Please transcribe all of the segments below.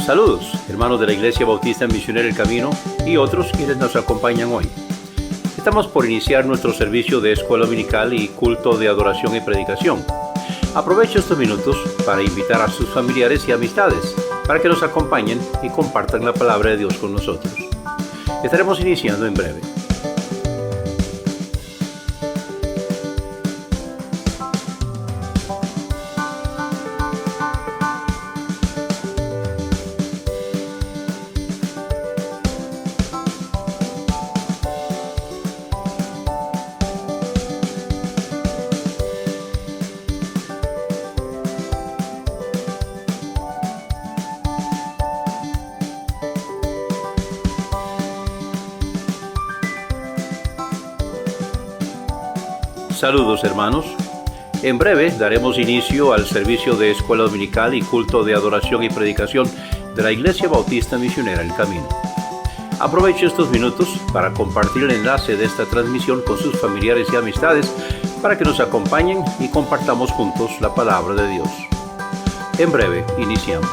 Saludos, hermanos de la Iglesia Bautista Misionera El Camino y otros quienes nos acompañan hoy. Estamos por iniciar nuestro servicio de escuela dominical y culto de adoración y predicación. Aprovecho estos minutos para invitar a sus familiares y amistades para que nos acompañen y compartan la palabra de Dios con nosotros. Estaremos iniciando en breve. Saludos, hermanos. En breve daremos inicio al servicio de escuela dominical y culto de adoración y predicación de la Iglesia Bautista Misionera El Camino. Aprovecho estos minutos para compartir el enlace de esta transmisión con sus familiares y amistades para que nos acompañen y compartamos juntos la palabra de Dios. En breve iniciamos.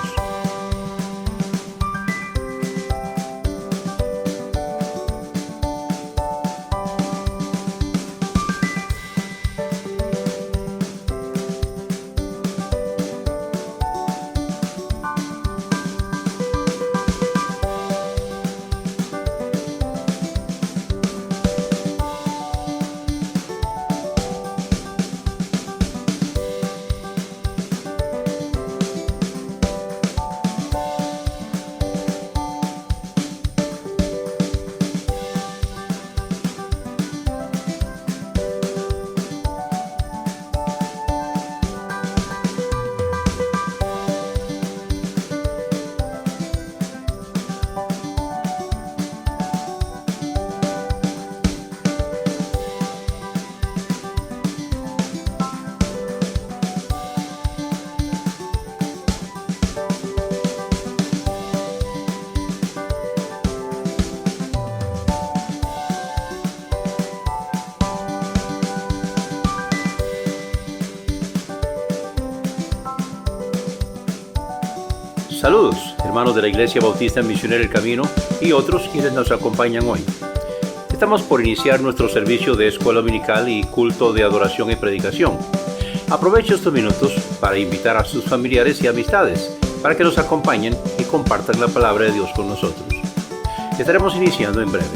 Saludos, hermanos de la Iglesia Bautista Misionera El Camino y otros quienes nos acompañan hoy. Estamos por iniciar nuestro servicio de escuela dominical y culto de adoración y predicación. Aprovecho estos minutos para invitar a sus familiares y amistades para que nos acompañen y compartan la palabra de Dios con nosotros. Estaremos iniciando en breve.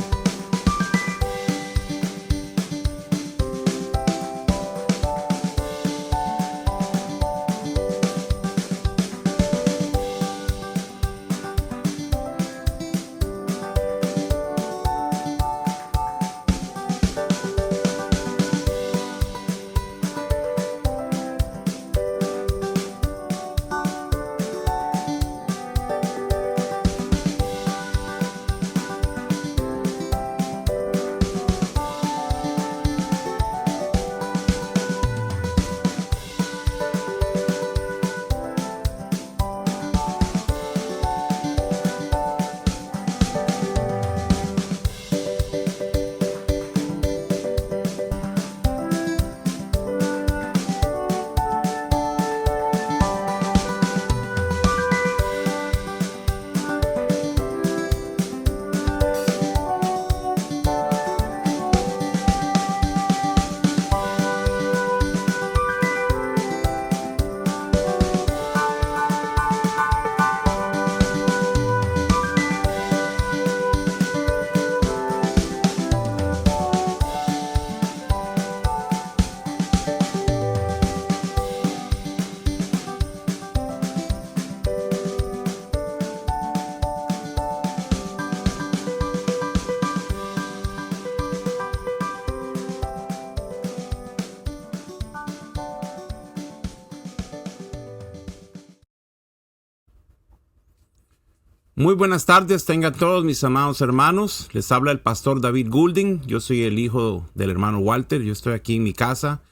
Muy buenas tardes, tengan todos mis amados hermanos. Les habla el pastor David Goulding. Yo soy el hijo del hermano Walter. Yo estoy aquí en mi casa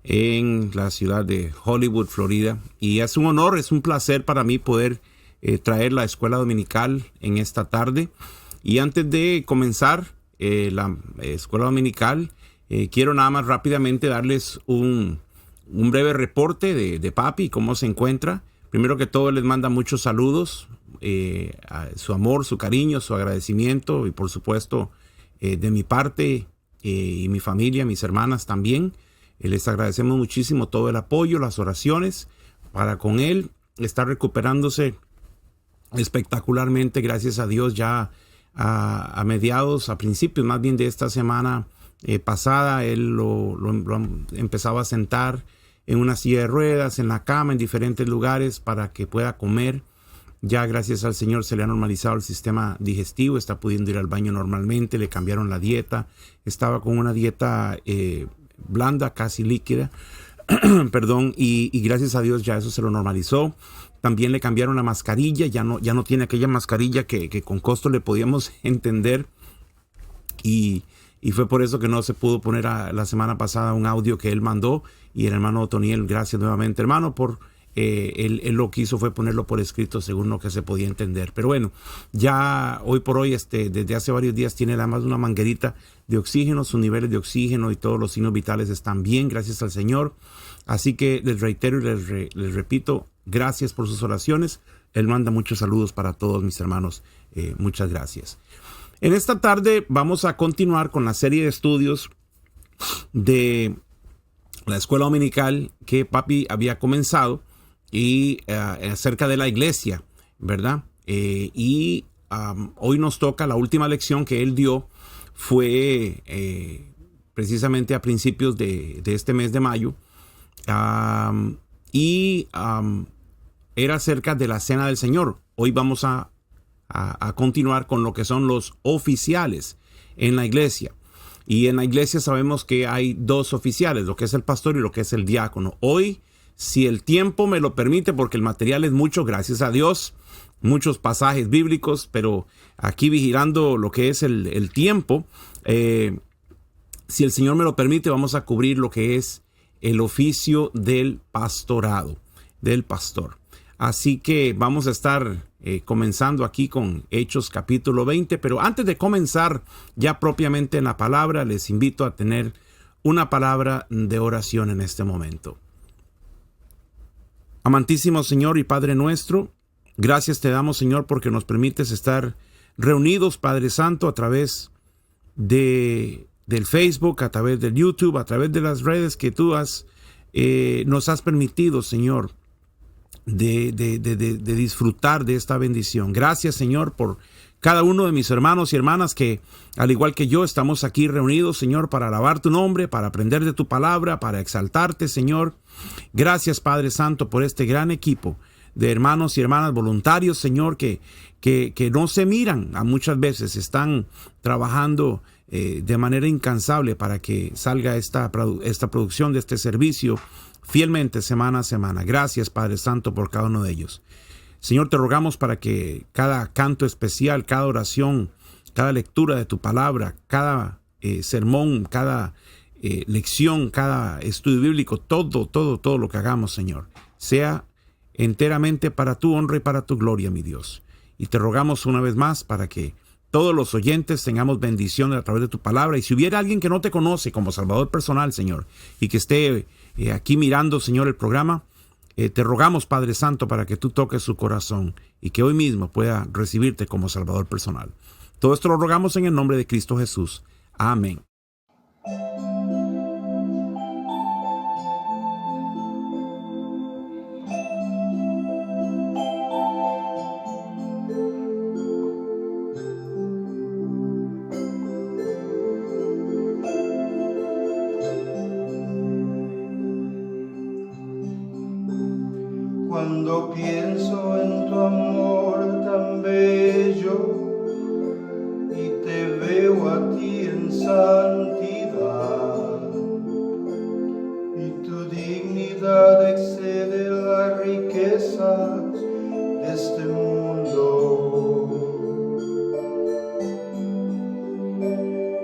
en la ciudad de Hollywood, Florida. Y es un honor, es un placer para mí poder traer la escuela dominical en esta tarde. Y antes de comenzar la escuela dominical, quiero nada más rápidamente darles un breve reporte de papi, cómo se encuentra. Primero que todo, les manda muchos saludos, su amor, su cariño, su agradecimiento y por supuesto de mi parte y mi familia, mis hermanas también. Les agradecemos muchísimo todo el apoyo, las oraciones para con él. Está recuperándose espectacularmente, gracias a Dios, ya a mediados, a principios más bien de esta semana pasada. Él lo empezaba a sentar en una silla de ruedas, en la cama, en diferentes lugares para que pueda comer. Ya gracias al Señor se le ha normalizado el sistema digestivo, está pudiendo ir al baño normalmente, le cambiaron la dieta, estaba con una dieta blanda, casi líquida, perdón, y gracias a Dios ya eso se lo normalizó. También le cambiaron la mascarilla, ya no tiene aquella mascarilla que con costo le podíamos entender, y fue por eso que no se pudo poner la semana pasada un audio que él mandó, y el hermano Otoniel, gracias nuevamente, hermano, por él lo que hizo fue ponerlo por escrito según lo que se podía entender. Pero bueno, ya hoy por hoy, desde hace varios días tiene además una manguerita de oxígeno, sus niveles de oxígeno y todos los signos vitales están bien, gracias al Señor. Así que les reitero y les repito, gracias por sus oraciones. Él manda muchos saludos para todos mis hermanos. Muchas gracias. En esta tarde vamos a continuar con la serie de estudios de la escuela dominical que papi había comenzado y acerca de la iglesia, ¿verdad? Hoy nos toca la última lección que él dio, fue precisamente a principios de este mes de mayo, era acerca de la Cena del Señor. Hoy vamos a continuar con lo que son los oficiales en la iglesia. Y en la iglesia sabemos que hay dos oficiales, lo que es el pastor y lo que es el diácono. Hoy, si el tiempo me lo permite, porque el material es mucho, gracias a Dios, muchos pasajes bíblicos, pero aquí vigilando lo que es el tiempo, si el Señor me lo permite, vamos a cubrir lo que es el oficio del pastorado, del pastor. Así que vamos a estar comenzando aquí con Hechos capítulo 20, pero antes de comenzar ya propiamente en la palabra, les invito a tener una palabra de oración en este momento. Amantísimo Señor y Padre nuestro, gracias te damos, Señor, porque nos permites estar reunidos, Padre Santo, a través del Facebook, a través del YouTube, a través de las redes que tú nos has permitido, Señor, de disfrutar de esta bendición. Gracias, Señor, por cada uno de mis hermanos y hermanas que, al igual que yo, estamos aquí reunidos, Señor, para alabar tu nombre, para aprender de tu palabra, para exaltarte, Señor. Gracias, Padre Santo, por este gran equipo de hermanos y hermanas voluntarios, Señor, que no se miran, a muchas veces están trabajando de manera incansable para que salga esta producción de este servicio fielmente semana a semana. Gracias, Padre Santo, por cada uno de ellos. Señor, te rogamos para que cada canto especial, cada oración, cada lectura de tu palabra, cada sermón, cada lección, cada estudio bíblico, todo lo que hagamos, Señor, sea enteramente para tu honra y para tu gloria, mi Dios. Y te rogamos una vez más para que todos los oyentes tengamos bendiciones a través de tu palabra. Y si hubiera alguien que no te conoce como Salvador personal, Señor, y que esté aquí mirando, Señor, el programa, te rogamos, Padre Santo, para que tú toques su corazón y que hoy mismo pueda recibirte como Salvador personal. Todo esto lo rogamos en el nombre de Cristo Jesús. Amén. Cuando pienso en tu amor tan bello y te veo a ti en santidad, y tu dignidad excede las riquezas de este mundo.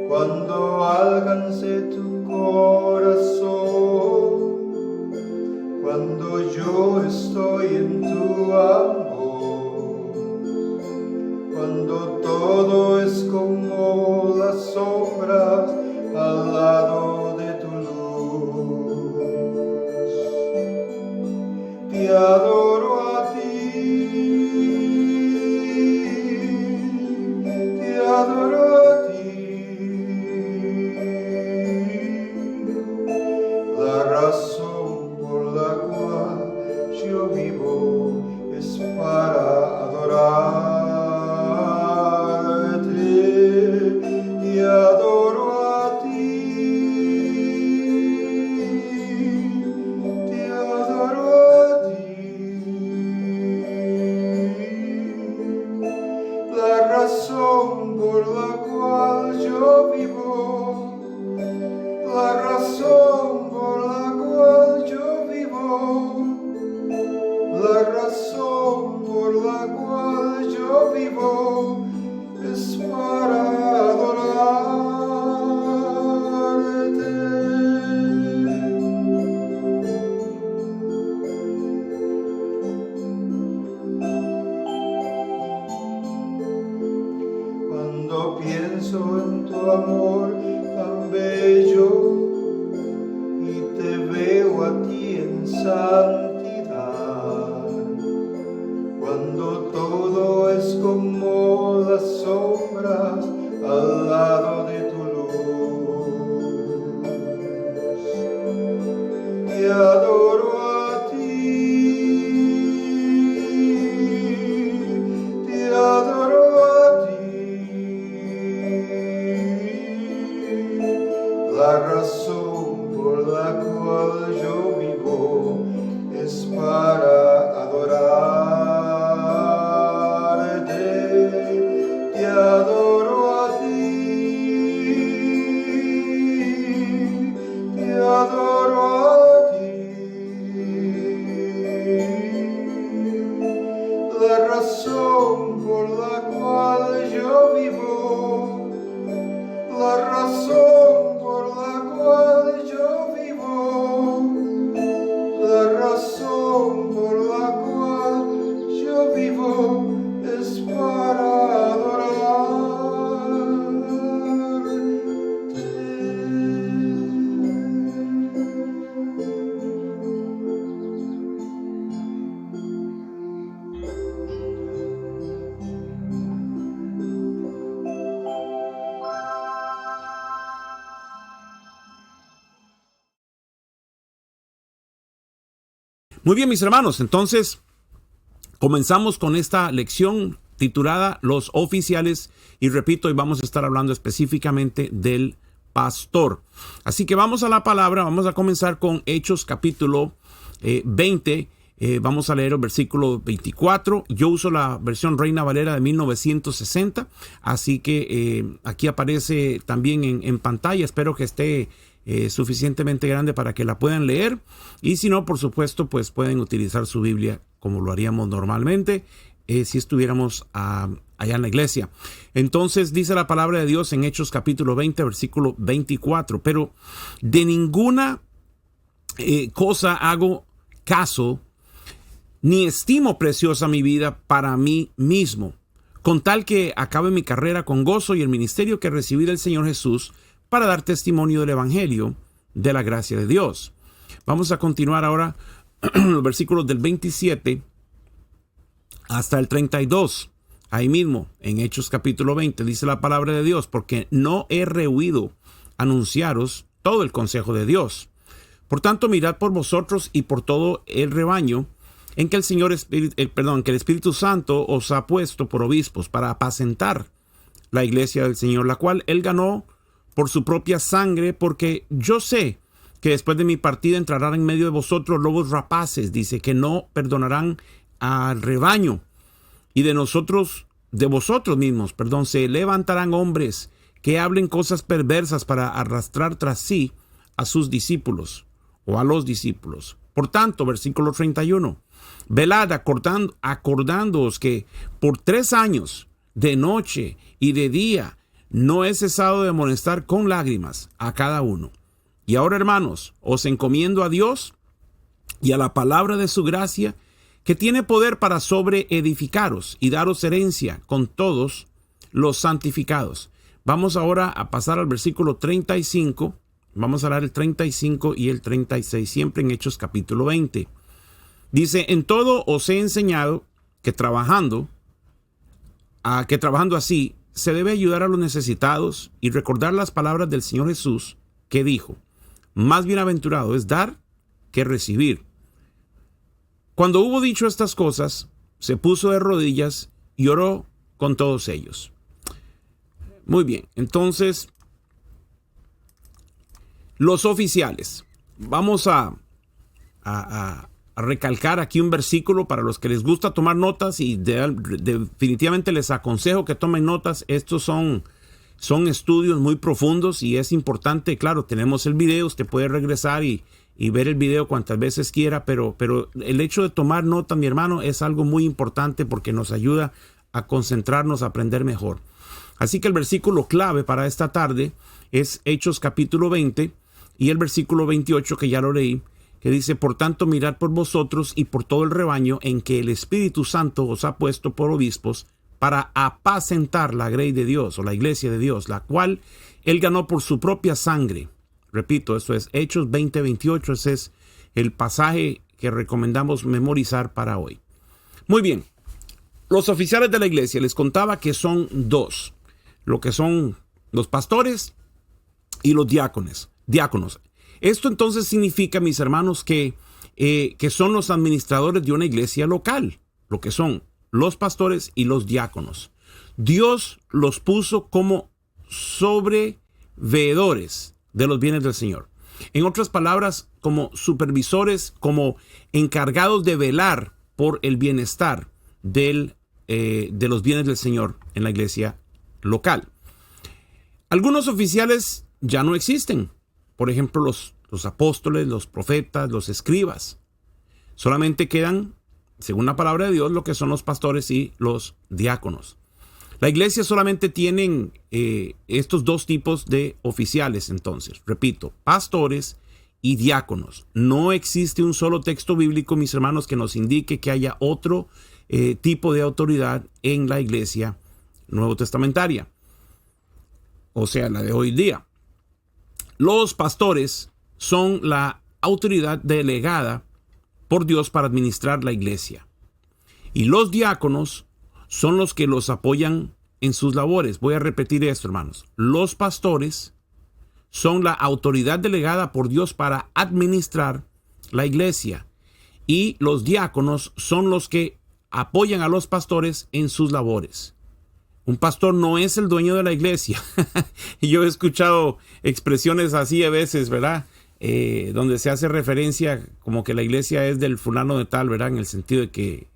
Cuando alcance tu corazón, cuando yo estoy en tu amor, cuando todo es como las sombras al lado de tu luz, te adoro a santidad. Cuando todo es como las sombras al lado de tu luz. Te adoro a ti, te adoro a ti. La razón por la cual yo vivo es para adorarte. Te adoro a ti, te adoro a ti. La razón por la cual yo vivo, la razón por la cual yo vivo, la razón por la cual yo vivo es para Muy bien, mis hermanos, entonces comenzamos con esta lección titulada Los oficiales, y repito, hoy vamos a estar hablando específicamente del pastor. Así que vamos a la palabra, vamos a comenzar con Hechos capítulo 20, vamos a leer el versículo 24. Yo uso la versión Reina Valera de 1960, así que aquí aparece también en pantalla, espero que esté suficientemente grande para que la puedan leer, y si no, por supuesto, pues pueden utilizar su Biblia como lo haríamos normalmente si estuviéramos allá en la iglesia. Entonces dice la palabra de Dios en Hechos capítulo 20 versículo 24: pero de ninguna cosa hago caso, ni estimo preciosa mi vida para mí mismo, con tal que acabe mi carrera con gozo y el ministerio que recibí del Señor Jesús, para dar testimonio del Evangelio de la gracia de Dios. Vamos a continuar ahora los versículos del 27 hasta el 32. Ahí mismo, en Hechos capítulo 20, dice la palabra de Dios: porque no he rehuido anunciaros todo el consejo de Dios. Por tanto, mirad por vosotros y por todo el rebaño en que que el Espíritu Santo os ha puesto por obispos, para apacentar la iglesia del Señor, la cual él ganó por su propia sangre, porque yo sé que después de mi partida entrarán en medio de vosotros lobos rapaces, dice, que no perdonarán al rebaño, y de vosotros mismos, se levantarán hombres que hablen cosas perversas para arrastrar tras sí a sus discípulos, o a los discípulos. Por tanto, versículo 31, velad, acordándoos que por 3 años, de noche y de día, no he cesado de amonestar con lágrimas a cada uno. Y ahora, hermanos, os encomiendo a Dios y a la palabra de su gracia, que tiene poder para sobreedificaros y daros herencia con todos los santificados. Vamos ahora a pasar al versículo 35. Vamos a leer el 35 y el 36, siempre en Hechos capítulo 20. Dice: en todo os he enseñado que trabajando así, se debe ayudar a los necesitados y recordar las palabras del Señor Jesús, que dijo: más bienaventurado es dar que recibir. Cuando hubo dicho estas cosas, se puso de rodillas y oró con todos ellos. Muy bien, entonces, los oficiales. Vamos a recalcar aquí un versículo para los que les gusta tomar notas, y definitivamente les aconsejo que tomen notas. Estos son estudios muy profundos y es importante. Claro, tenemos el video, usted puede regresar y ver el video cuantas veces quiera, pero el hecho de tomar nota, mi hermano, es algo muy importante porque nos ayuda a concentrarnos, a aprender mejor. Así que el versículo clave para esta tarde es Hechos capítulo 20 y el versículo 28, que ya lo leí, que dice: por tanto, mirad por vosotros y por todo el rebaño en que el Espíritu Santo os ha puesto por obispos, para apacentar la grey de Dios, o la iglesia de Dios, la cual él ganó por su propia sangre. Repito, eso es Hechos 20:28, ese es el pasaje que recomendamos memorizar para hoy. Muy bien, los oficiales de la iglesia les contaba que son dos, lo que son los pastores y los diáconos. Esto entonces significa, mis hermanos, que son los administradores de una iglesia local, lo que son los pastores y los diáconos. Dios los puso como sobreveedores de los bienes del Señor. En otras palabras, como supervisores, como encargados de velar por el bienestar de los bienes del Señor en la iglesia local. Algunos oficiales ya no existen. Por ejemplo, los apóstoles, los profetas, los escribas. Solamente quedan, según la palabra de Dios, lo que son los pastores y los diáconos. La iglesia solamente tiene estos dos tipos de oficiales, entonces. Repito, pastores y diáconos. No existe un solo texto bíblico, mis hermanos, que nos indique que haya otro tipo de autoridad en la iglesia nuevo testamentaria. O sea, la de hoy día. Los pastores son la autoridad delegada por Dios para administrar la iglesia. Y los diáconos son los que los apoyan en sus labores. Voy a repetir esto, hermanos. Los pastores son la autoridad delegada por Dios para administrar la iglesia. Y los diáconos son los que apoyan a los pastores en sus labores. Un pastor no es el dueño de la iglesia. Y yo he escuchado expresiones así a veces, ¿verdad? Donde se hace referencia como que la iglesia es del fulano de tal, ¿verdad? En el sentido de que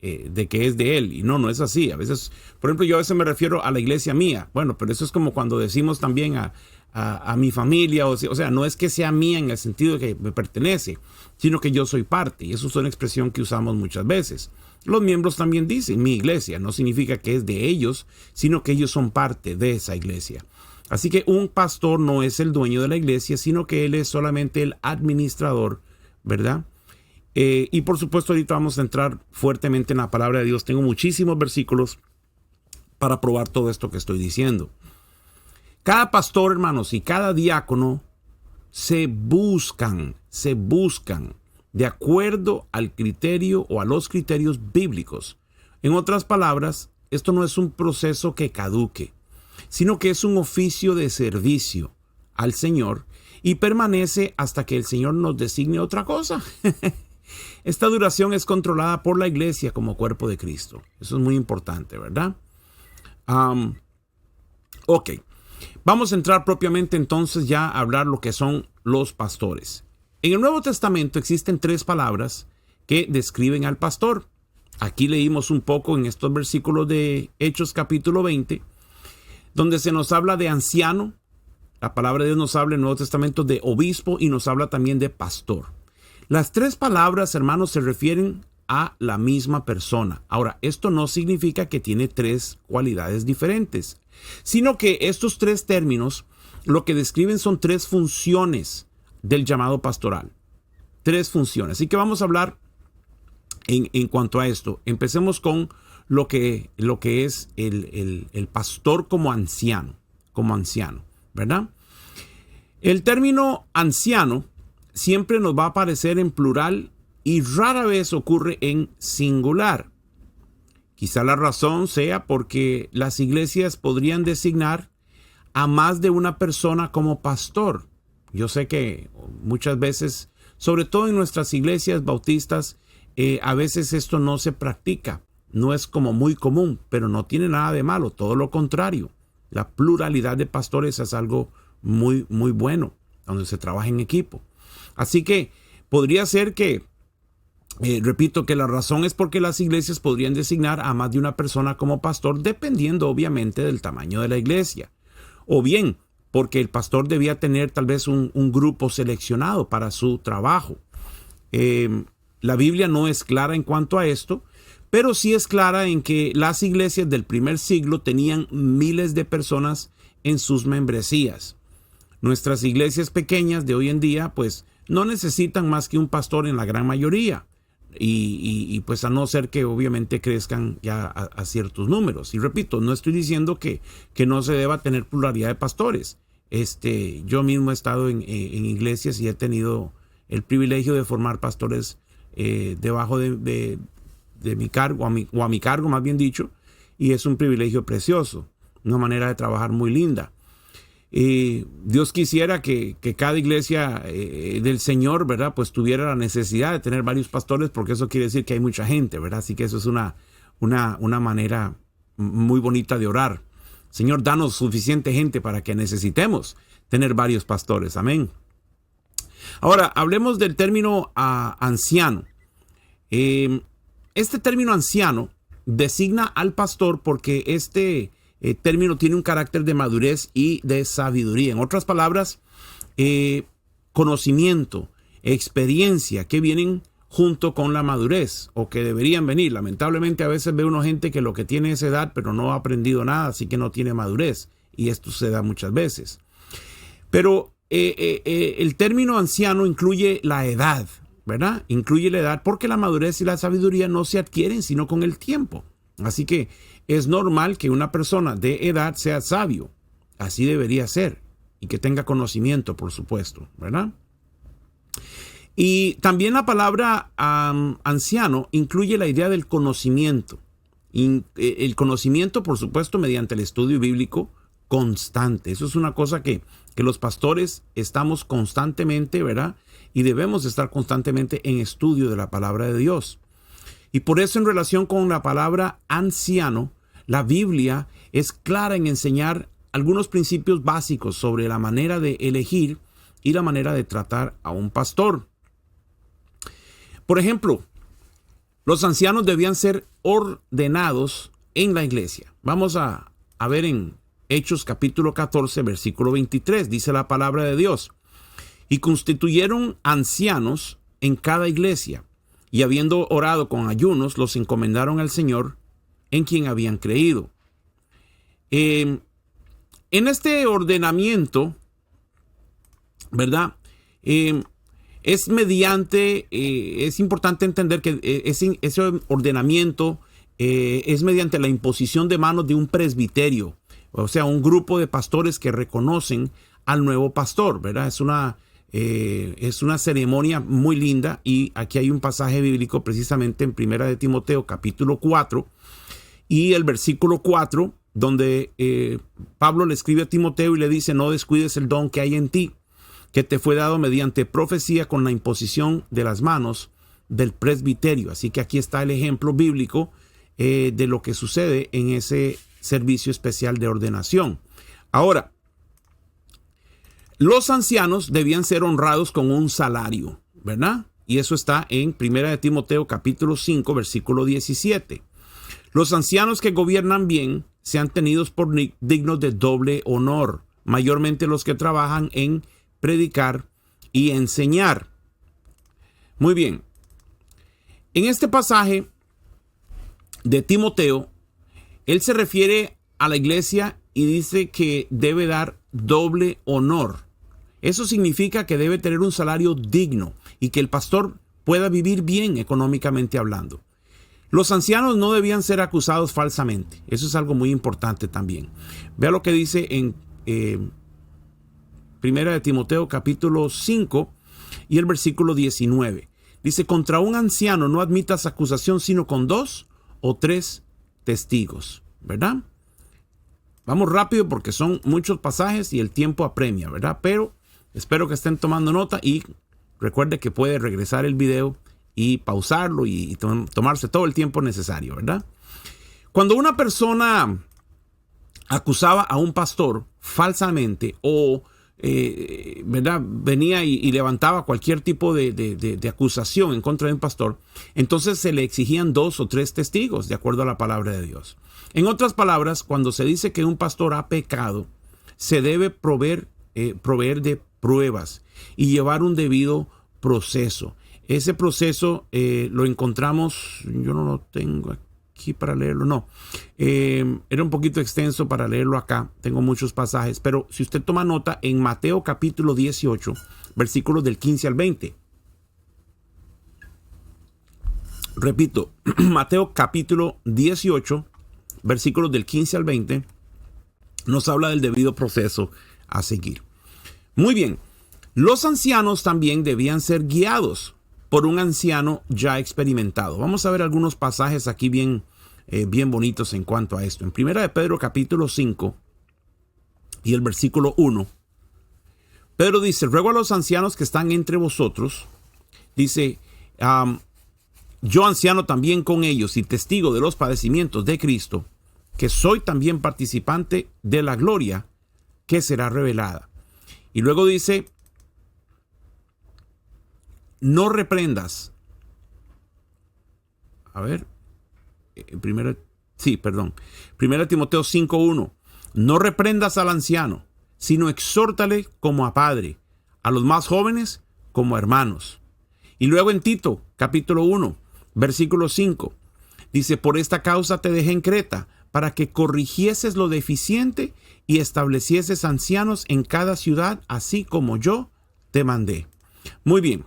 es de él. Y no es así. A veces, por ejemplo, yo a veces me refiero a la iglesia mía. Bueno, pero eso es como cuando decimos también a mi familia. O sea, no es que sea mía en el sentido de que me pertenece, sino que yo soy parte. Y eso es una expresión que usamos muchas veces. Los miembros también dicen mi iglesia. No significa que es de ellos, sino que ellos son parte de esa iglesia. Así que un pastor no es el dueño de la iglesia, sino que él es solamente el administrador, ¿verdad? Y por supuesto ahorita vamos a entrar fuertemente en la palabra de Dios. Tengo muchísimos versículos para probar todo esto que estoy diciendo. Cada pastor, hermanos, y cada diácono se buscan de acuerdo al criterio o a los criterios bíblicos. En otras palabras, esto no es un proceso que caduque, sino que es un oficio de servicio al Señor y permanece hasta que el Señor nos designe otra cosa. Esta duración es controlada por la iglesia como cuerpo de Cristo. Eso es muy importante, ¿verdad? Ok. Vamos a entrar propiamente entonces ya a hablar lo que son los pastores. En el Nuevo Testamento existen 3 palabras que describen al pastor. Aquí leímos un poco en estos versículos de Hechos capítulo 20, donde se nos habla de anciano. La palabra de Dios nos habla en el Nuevo Testamento de obispo y nos habla también de pastor. Las 3 palabras, hermanos, se refieren a la misma persona. Ahora, esto no significa que tiene 3 cualidades diferentes, sino que estos 3 términos lo que describen son 3 funciones del llamado pastoral. 3 funciones. Así que vamos a hablar en cuanto a esto. Empecemos con lo que es el pastor como anciano, ¿verdad? El término anciano siempre nos va a aparecer en plural y rara vez ocurre en singular. Quizá la razón sea porque las iglesias podrían designar a más de una persona como pastor. Yo sé que muchas veces, sobre todo en nuestras iglesias bautistas, a veces esto no se practica. No es como muy común, pero no tiene nada de malo, todo lo contrario. La pluralidad de pastores es algo muy, muy bueno, donde se trabaja en equipo. Así que podría ser que, repito, que la razón es porque las iglesias podrían designar a más de una persona como pastor, dependiendo obviamente del tamaño de la iglesia. O bien, porque el pastor debía tener tal vez un grupo seleccionado para su trabajo. La Biblia no es clara en cuanto a esto, pero sí es clara en que las iglesias del primer siglo tenían miles de personas en sus membresías. Nuestras iglesias pequeñas de hoy en día, pues, no necesitan más que un pastor en la gran mayoría. Y pues a no ser que obviamente crezcan ya a ciertos números. Y repito, no estoy diciendo que no se deba tener pluralidad de pastores. Yo mismo he estado en iglesias y he tenido el privilegio de formar pastores debajo de mi cargo, o a mi cargo más bien dicho, y es un privilegio precioso, una manera de trabajar muy linda. Dios quisiera que cada iglesia del Señor, ¿verdad?, pues tuviera la necesidad de tener varios pastores, porque eso quiere decir que hay mucha gente, ¿verdad? Así que eso es una manera muy bonita de orar. Señor, danos suficiente gente para que necesitemos tener varios pastores. Amén. Ahora, hablemos del término anciano. Este término anciano designa al pastor porque este término tiene un carácter de madurez y de sabiduría. En otras palabras, conocimiento, experiencia que vienen junto con la madurez, o que deberían venir. Lamentablemente a veces ve uno gente que lo que tiene es edad, pero no ha aprendido nada, así que no tiene madurez, y esto se da muchas veces. Pero el término anciano incluye la edad, ¿verdad? Incluye la edad, porque la madurez y la sabiduría no se adquieren sino con el tiempo. Así que es normal que una persona de edad sea sabio, así debería ser, y que tenga conocimiento, por supuesto, ¿verdad? Y también la palabra anciano incluye la idea del conocimiento. El conocimiento, por supuesto, mediante el estudio bíblico constante. Eso es una cosa que los pastores estamos constantemente, ¿verdad? Y debemos estar constantemente en estudio de la palabra de Dios. Y por eso, en relación con la palabra anciano, la Biblia es clara en enseñar algunos principios básicos sobre la manera de elegir y la manera de tratar a un pastor. Por ejemplo, los ancianos debían ser ordenados en la iglesia. Vamos a ver en Hechos capítulo 14, versículo 23, dice la palabra de Dios. Y constituyeron ancianos en cada iglesia, y habiendo orado con ayunos, los encomendaron al Señor, en quien habían creído. En este ordenamiento, ¿verdad?, es mediante, es importante entender que ese ordenamiento es mediante la imposición de manos de un presbiterio, o sea, un grupo de pastores que reconocen al nuevo pastor, ¿verdad? Es una ceremonia muy linda, y aquí hay un pasaje bíblico precisamente en 1 de Timoteo capítulo 4 y el versículo 4, donde Pablo le escribe a Timoteo y le dice: no descuides el don que hay en ti, que te fue dado mediante profecía con la imposición de las manos del presbiterio. Así que aquí está el ejemplo bíblico de lo que sucede en ese servicio especial de ordenación. Ahora, los ancianos debían ser honrados con un salario, ¿verdad? Y eso está en 1 de Timoteo capítulo 5, versículo 17. Los ancianos que gobiernan bien sean tenidos por dignos de doble honor, mayormente los que trabajan en predicar y enseñar. Muy bien. En este pasaje de Timoteo, él se refiere a la iglesia y dice que debe dar doble honor. Eso significa que debe tener un salario digno y que el pastor pueda vivir bien económicamente hablando. Los ancianos no debían ser acusados falsamente. Eso es algo muy importante también. Vea lo que dice en Primera de Timoteo capítulo 5 y el versículo 19. Dice: contra un anciano no admitas acusación sino con 2 o 3 testigos, ¿verdad? Vamos rápido porque son muchos pasajes y el tiempo apremia, ¿verdad? Pero espero que estén tomando nota, y recuerde que puede regresar el video y pausarlo y tomarse todo el tiempo necesario, ¿verdad? Cuando una persona acusaba a un pastor falsamente o ¿verdad?, venía y levantaba cualquier tipo de acusación en contra de un pastor, entonces se le exigían 2 o 3 testigos de acuerdo a la palabra de Dios. En otras palabras, cuando se dice que un pastor ha pecado, se debe proveer de pruebas y llevar un debido proceso. Ese proceso lo encontramos, yo no lo tengo aquí para leerlo, no. Era un poquito extenso para leerlo acá, tengo muchos pasajes, pero si usted toma nota, en Mateo capítulo 18, versículos del 15 al 20. Repito, Mateo capítulo 18, versículos del 15 al 20, nos habla del debido proceso a seguir. Muy bien, los ancianos también debían ser guiados por un anciano ya experimentado. Vamos a ver algunos pasajes aquí bien bonitos en cuanto a esto. En 1 de Pedro capítulo 5 y el versículo 1, Pedro dice: ruego a los ancianos que están entre vosotros, dice, yo anciano también con ellos y testigo de los padecimientos de Cristo, que soy también participante de la gloria que será revelada. Y luego dice: no reprendas. A ver, primero Timoteo 5:1. No reprendas al anciano, sino exhórtale como a padre, a los más jóvenes como a hermanos. Y luego en Tito, capítulo 1, versículo 5, dice: por esta causa te dejé en Creta, para que corrigieses lo deficiente y establecieses ancianos en cada ciudad, así como yo te mandé. Muy bien.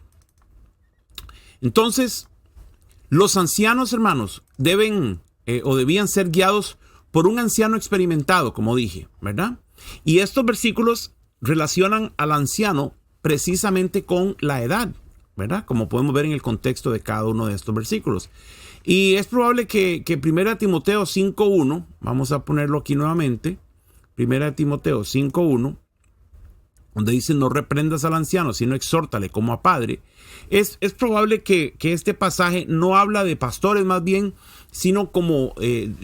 Entonces, los ancianos, hermanos, debían ser guiados por un anciano experimentado, como dije, ¿verdad? Y estos versículos relacionan al anciano precisamente con la edad, ¿verdad? Como podemos ver en el contexto de cada uno de estos versículos. Y es probable que 1 Timoteo 5:1, vamos a ponerlo aquí nuevamente, 1 Timoteo 5:1, donde dice: no reprendas al anciano, sino exhórtale como a padre. Es probable que este pasaje no habla de pastores más bien, sino como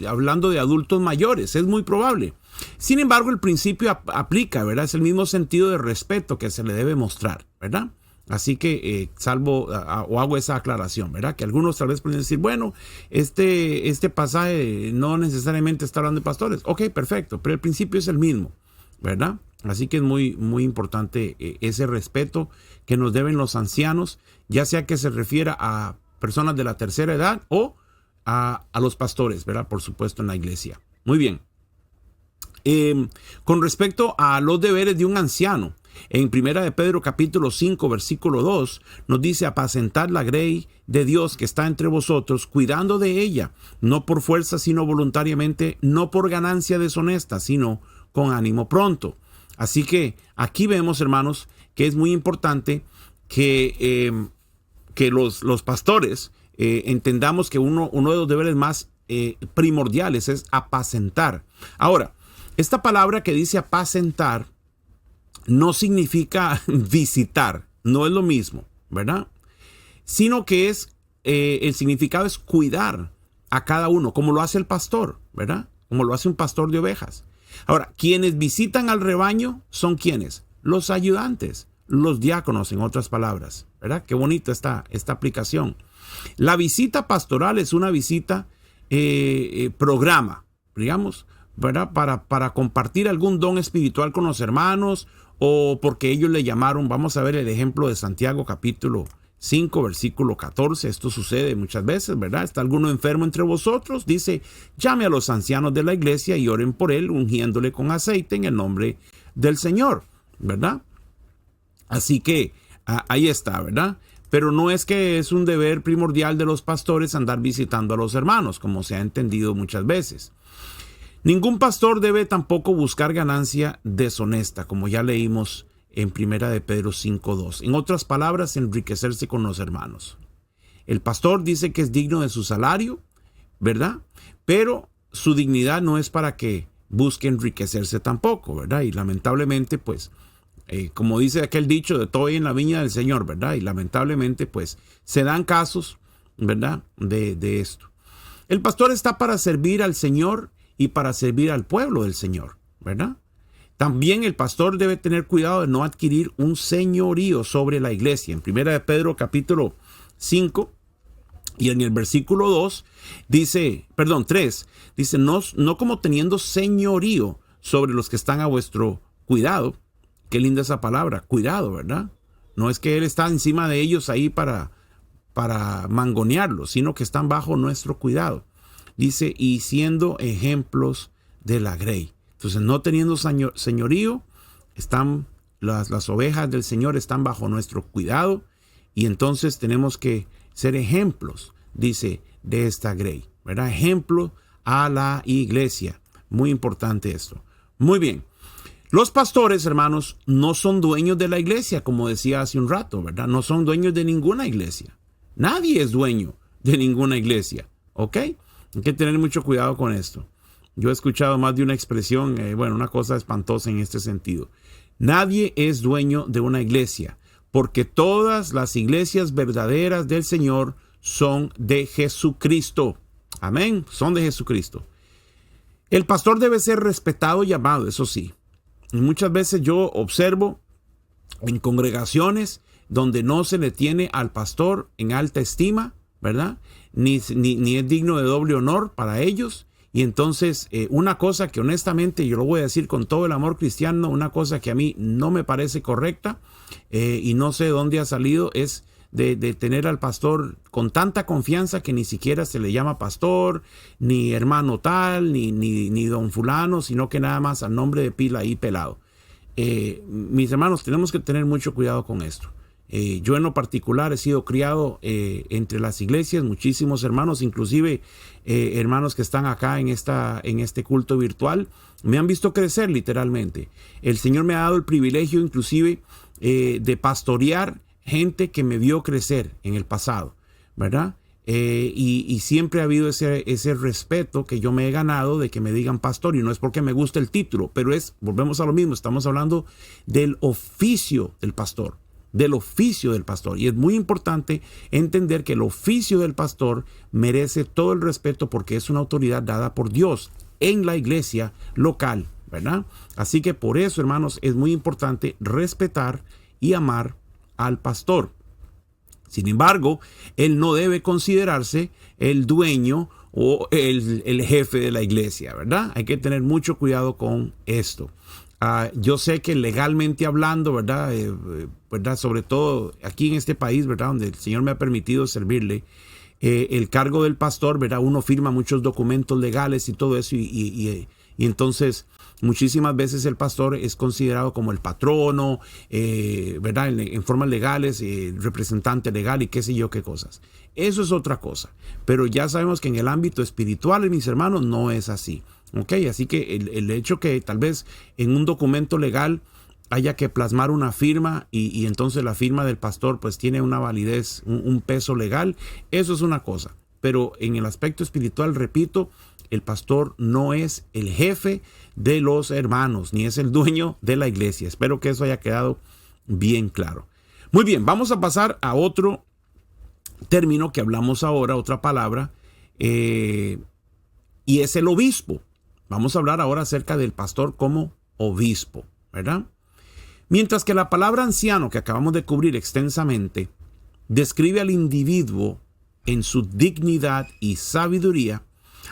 hablando de adultos mayores. Es muy probable. Sin embargo, el principio aplica, ¿verdad? Es el mismo sentido de respeto que se le debe mostrar, ¿verdad? Así que hago esa aclaración, ¿verdad? Que algunos tal vez pueden decir: bueno, este pasaje no necesariamente está hablando de pastores. Ok, perfecto, pero el principio es el mismo, ¿verdad? Así que es muy, muy importante ese respeto que nos deben los ancianos, ya sea que se refiera a personas de la tercera edad o a los pastores, ¿verdad? Por supuesto, en la iglesia. Muy bien. Con respecto a los deberes de un anciano, en 1 de Pedro capítulo 5 versículo 2 nos dice: apacentad la grey de Dios que está entre vosotros, cuidando de ella, no por fuerza sino voluntariamente, no por ganancia deshonesta, sino con ánimo pronto. Así que aquí vemos, hermanos, que es muy importante que los pastores entendamos que uno de los deberes más primordiales es apacentar. Ahora, esta palabra que dice apacentar no significa visitar, no es lo mismo, ¿verdad? Sino que el significado es cuidar a cada uno, como lo hace el pastor, ¿verdad? Como lo hace un pastor de ovejas. Ahora, quienes visitan al rebaño son ¿quiénes? Los ayudantes, los diáconos, en otras palabras, ¿verdad? Qué bonita esta aplicación. La visita pastoral es una visita programa, digamos, ¿verdad? Para compartir algún don espiritual con los hermanos, o porque ellos le llamaron. Vamos a ver el ejemplo de Santiago capítulo 5 versículo 14. Esto sucede muchas veces, ¿verdad? Está alguno enfermo entre vosotros, dice: llame a los ancianos de la iglesia y oren por él, ungiéndole con aceite en el nombre del Señor, ¿verdad? Así que ahí está, ¿verdad? Pero no es que es un deber primordial de los pastores andar visitando a los hermanos, como se ha entendido muchas veces. Ningún pastor debe tampoco buscar ganancia deshonesta, como ya leímos en 1 de Pedro 5:2. En otras palabras, enriquecerse con los hermanos. El pastor dice que es digno de su salario, ¿verdad? Pero su dignidad no es para que busque enriquecerse tampoco, ¿verdad? Y lamentablemente, pues, como dice aquel dicho, de todo hay en la viña del Señor, ¿verdad? Y lamentablemente, pues, se dan casos, ¿verdad? De esto. El pastor está para servir al Señor y para servir al pueblo del Señor, ¿verdad? También el pastor debe tener cuidado de no adquirir un señorío sobre la iglesia. En 1 de Pedro capítulo 5 y en el versículo 3, dice: no como teniendo señorío sobre los que están a vuestro cuidado. Qué linda esa palabra, cuidado, ¿verdad? No es que Él está encima de ellos ahí para mangonearlos, sino que están bajo nuestro cuidado. Dice: y siendo ejemplos de la grey. Entonces, no teniendo señorío, están las ovejas del Señor están bajo nuestro cuidado, y entonces tenemos que ser ejemplos, dice, de esta grey, ¿verdad? Ejemplo a la iglesia. Muy importante esto. Muy bien. Los pastores, hermanos, no son dueños de la iglesia, como decía hace un rato, ¿verdad? No son dueños de ninguna iglesia. Nadie es dueño de ninguna iglesia, ¿ok? Hay que tener mucho cuidado con esto. Yo he escuchado más de una expresión, una cosa espantosa en este sentido. Nadie es dueño de una iglesia, porque todas las iglesias verdaderas del Señor son de Jesucristo. Amén, son de Jesucristo. El pastor debe ser respetado y amado, eso sí. Y muchas veces yo observo en congregaciones donde no se le tiene al pastor en alta estima, ¿verdad? Ni es digno de doble honor para ellos. Y entonces una cosa que honestamente yo lo voy a decir con todo el amor cristiano, una cosa que a mí no me parece correcta y no sé de dónde ha salido, es de tener al pastor con tanta confianza que ni siquiera se le llama pastor, ni hermano tal, ni don fulano, sino que nada más al nombre de pila ahí pelado. Mis hermanos, tenemos que tener mucho cuidado con esto. Yo en lo particular he sido criado entre las iglesias, muchísimos hermanos, inclusive hermanos que están acá en este culto virtual, me han visto crecer literalmente. El Señor me ha dado el privilegio inclusive de pastorear gente que me vio crecer en el pasado, ¿verdad? Y siempre ha habido ese respeto que yo me he ganado de que me digan pastor, y no es porque me guste el título, pero volvemos a lo mismo, estamos hablando del oficio del pastor. Del oficio del pastor. Y es muy importante entender que el oficio del pastor merece todo el respeto porque es una autoridad dada por Dios en la iglesia local, ¿verdad? Así que por eso, hermanos, es muy importante respetar y amar al pastor. Sin embargo, él no debe considerarse el dueño o el jefe de la iglesia, ¿verdad? Hay que tener mucho cuidado con esto. Yo sé que legalmente hablando, ¿verdad? Sobre todo aquí en este país, ¿verdad? Donde el Señor me ha permitido servirle, el cargo del pastor, ¿verdad? Uno firma muchos documentos legales y todo eso y entonces muchísimas veces el pastor es considerado como el patrono, ¿verdad? En formas legales, representante legal y qué sé yo qué cosas. Eso es otra cosa. Pero ya sabemos que en el ámbito espiritual, mis hermanos, no es así. ¿Ok? Así que el hecho que tal vez en un documento legal haya que plasmar una firma y entonces la firma del pastor pues tiene una validez, un peso legal, eso es una cosa. Pero en el aspecto espiritual, repito, el pastor no es el jefe de los hermanos, ni es el dueño de la iglesia. Espero que eso haya quedado bien claro. Muy bien, vamos a pasar a otro término que hablamos ahora, otra palabra, y es el obispo. Vamos a hablar ahora acerca del pastor como obispo, ¿verdad? Mientras que la palabra anciano, que acabamos de cubrir extensamente, describe al individuo en su dignidad y sabiduría,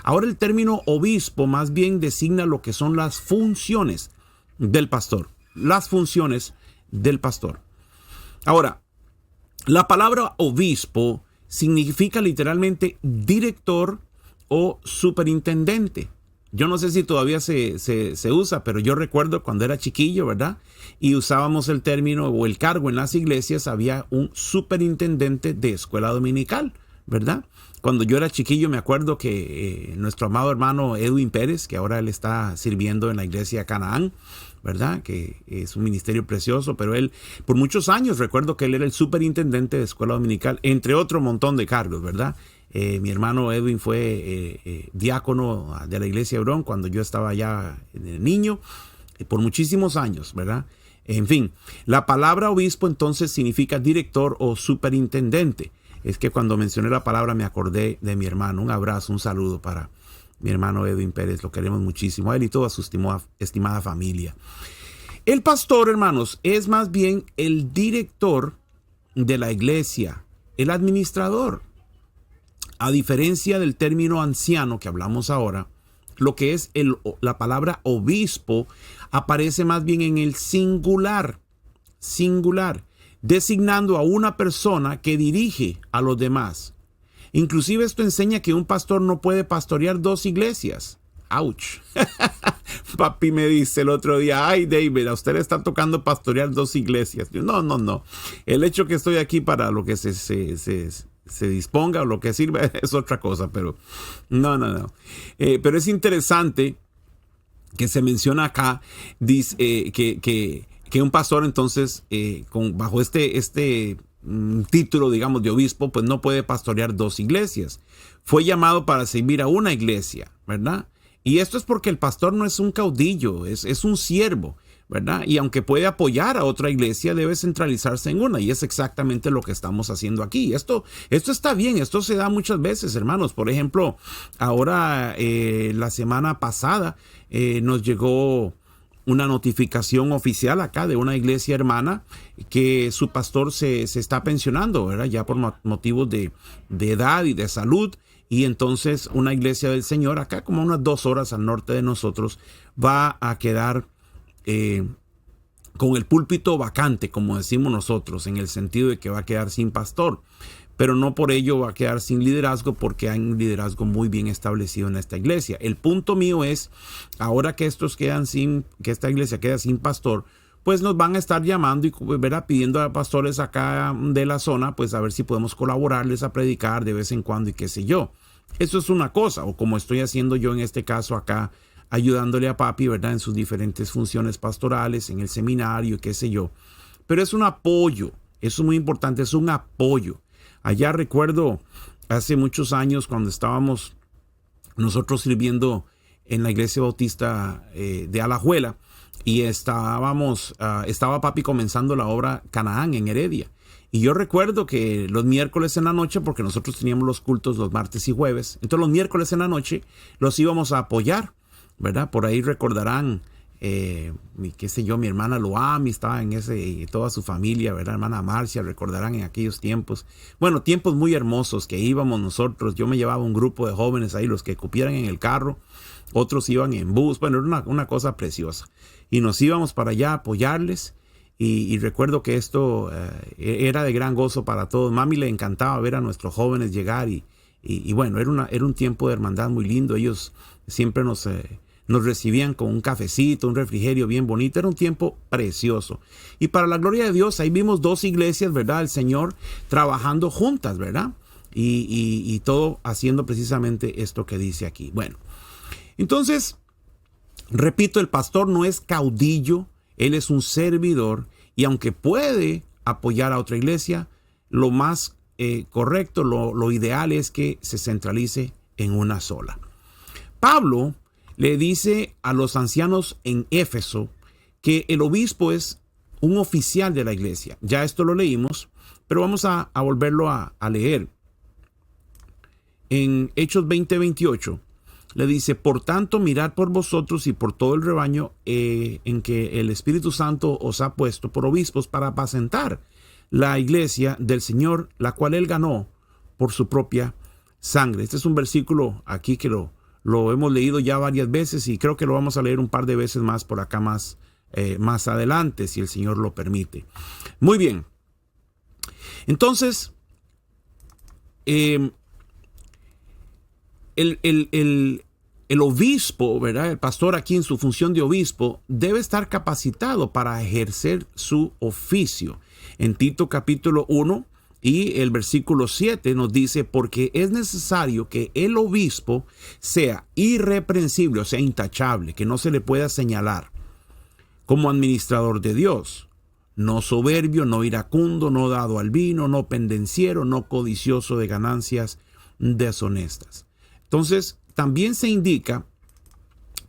ahora el término obispo más bien designa lo que son las funciones del pastor. Las funciones del pastor. Ahora, la palabra obispo significa literalmente director o superintendente. Yo no sé si todavía se usa, pero yo recuerdo cuando era chiquillo, ¿verdad? Y usábamos el término o el cargo en las iglesias, había un superintendente de escuela dominical, ¿verdad? Cuando yo era chiquillo me acuerdo que nuestro amado hermano Edwin Pérez, que ahora él está sirviendo en la iglesia Canaán, ¿verdad? Que es un ministerio precioso, pero él por muchos años recuerdo que él era el superintendente de escuela dominical, entre otro montón de cargos, ¿verdad? Mi hermano Edwin fue diácono de la iglesia de Hebrón cuando yo estaba ya niño, por muchísimos años, ¿verdad? En fin, la palabra obispo entonces significa director o superintendente. Es que cuando mencioné la palabra me acordé de mi hermano. Un abrazo, un saludo para mi hermano Edwin Pérez. Lo queremos muchísimo a él y toda su estimada familia. El pastor, hermanos, es más bien el director de la iglesia, el administrador. A diferencia del término anciano que hablamos ahora, lo que es la palabra obispo aparece más bien en el singular, designando a una persona que dirige a los demás. Inclusive esto enseña que un pastor no puede pastorear dos iglesias. ¡Auch! Papi me dice el otro día, ay David, a usted le está tocando pastorear dos iglesias. Yo, no. El hecho que estoy aquí para lo que se disponga o lo que sirva es otra cosa, pero no. Pero es interesante que se menciona acá, dice que un pastor entonces bajo este título, digamos, de obispo, pues no puede pastorear 2 iglesias. Fue llamado para servir a una iglesia, ¿verdad? Y esto es porque el pastor no es un caudillo, es un siervo, ¿verdad? Y aunque puede apoyar a otra iglesia, debe centralizarse en una. Y es exactamente lo que estamos haciendo aquí. Esto está bien, esto se da muchas veces, hermanos. Por ejemplo, ahora la semana pasada nos llegó una notificación oficial acá de una iglesia hermana que su pastor se está pensionando, ¿verdad? Ya por motivos de edad y de salud. Y entonces una iglesia del Señor acá, como unas 2 horas al norte de nosotros, va a quedar con el púlpito vacante, como decimos nosotros, en el sentido de que va a quedar sin pastor. Pero no por ello va a quedar sin liderazgo, porque hay un liderazgo muy bien establecido en esta iglesia. El punto mío es, ahora que que esta iglesia queda sin pastor, pues nos van a estar llamando y, ¿verdad?, pidiendo a pastores acá de la zona, pues a ver si podemos colaborarles a predicar de vez en cuando y qué sé yo. Eso es una cosa, o como estoy haciendo yo en este caso acá, ayudándole a papi, ¿verdad?, en sus diferentes funciones pastorales, en el seminario, qué sé yo. Pero es un apoyo, eso es muy importante, es un apoyo. Allá recuerdo hace muchos años cuando estábamos nosotros sirviendo en la iglesia bautista de Alajuela, y estaba papi comenzando la obra Canaán en Heredia. Y yo recuerdo que los miércoles en la noche, porque nosotros teníamos los cultos los martes y jueves, entonces los miércoles en la noche los íbamos a apoyar, ¿verdad? Por ahí recordarán, mi hermana Loami estaba en ese, toda su familia, ¿verdad? Hermana Marcia, recordarán en aquellos tiempos. Bueno, tiempos muy hermosos que íbamos nosotros. Yo me llevaba un grupo de jóvenes ahí, los que cupieran en el carro, otros iban en bus. Bueno, era una cosa preciosa. Y nos íbamos para allá a apoyarles. Y recuerdo que esto era de gran gozo para todos. Mami le encantaba ver a nuestros jóvenes llegar y bueno, era un tiempo de hermandad muy lindo. Ellos siempre nos recibían con un cafecito, un refrigerio bien bonito. Era un tiempo precioso. Y para la gloria de Dios, ahí vimos 2 iglesias, ¿verdad?, el Señor trabajando juntas, ¿verdad? Y todo haciendo precisamente esto que dice aquí. Bueno, entonces, repito, el pastor no es caudillo. Él es un servidor, y aunque puede apoyar a otra iglesia, lo más correcto, lo ideal es que se centralice en una sola. Pablo le dice a los ancianos en Éfeso que el obispo es un oficial de la iglesia. Ya esto lo leímos, pero vamos a volverlo a leer. En Hechos 20:28. Le dice: por tanto, mirad por vosotros y por todo el rebaño en que el Espíritu Santo os ha puesto por obispos para apacentar la iglesia del Señor, la cual él ganó por su propia sangre. Este es un versículo aquí que lo hemos leído ya varias veces, y creo que lo vamos a leer un par de veces más por acá más adelante, si el Señor lo permite. Muy bien. Entonces, el obispo, ¿verdad?, el pastor aquí en su función de obispo, debe estar capacitado para ejercer su oficio. En Tito capítulo 1 y el versículo 7 nos dice: porque es necesario que el obispo sea irreprensible, o sea, intachable, que no se le pueda señalar, como administrador de Dios, no soberbio, no iracundo, no dado al vino, no pendenciero, no codicioso de ganancias deshonestas. Entonces, también se indica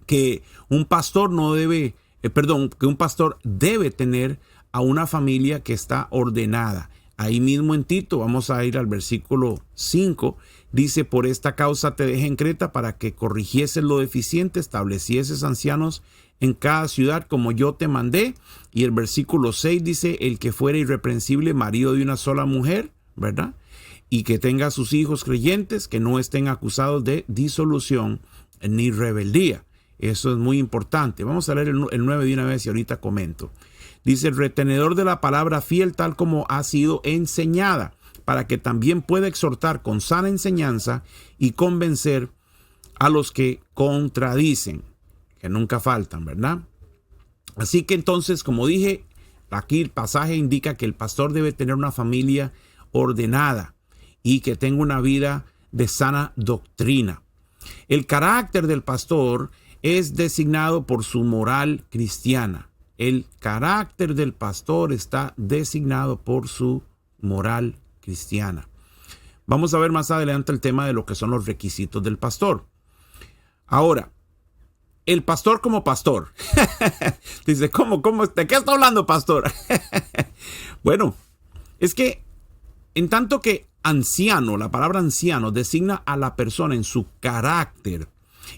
que un pastor que un pastor debe tener a una familia que está ordenada. Ahí mismo en Tito, vamos a ir al versículo 5, dice: por esta causa te dejé en Creta, para que corrigieses lo deficiente, establecieses ancianos en cada ciudad como yo te mandé. Y el versículo 6 dice: el que fuera irreprensible, marido de una sola mujer, ¿verdad?, y que tenga a sus hijos creyentes, que no estén acusados de disolución ni rebeldía. Eso es muy importante. Vamos a leer el 9 de una vez y ahorita comento. Dice: el retenedor de la palabra fiel, tal como ha sido enseñada, para que también pueda exhortar con sana enseñanza y convencer a los que contradicen, que nunca faltan, ¿verdad? Así que entonces, como dije, aquí el pasaje indica que el pastor debe tener una familia ordenada y que tenga una vida de sana doctrina. El carácter del pastor es designado por su moral cristiana. El carácter del pastor está designado por su moral cristiana. Vamos a ver más adelante el tema de lo que son los requisitos del pastor. Ahora, el pastor como pastor. Dice, ¿cómo? ¿De qué está hablando, pastor? Bueno, es que en tanto que anciano, la palabra anciano designa a la persona en su carácter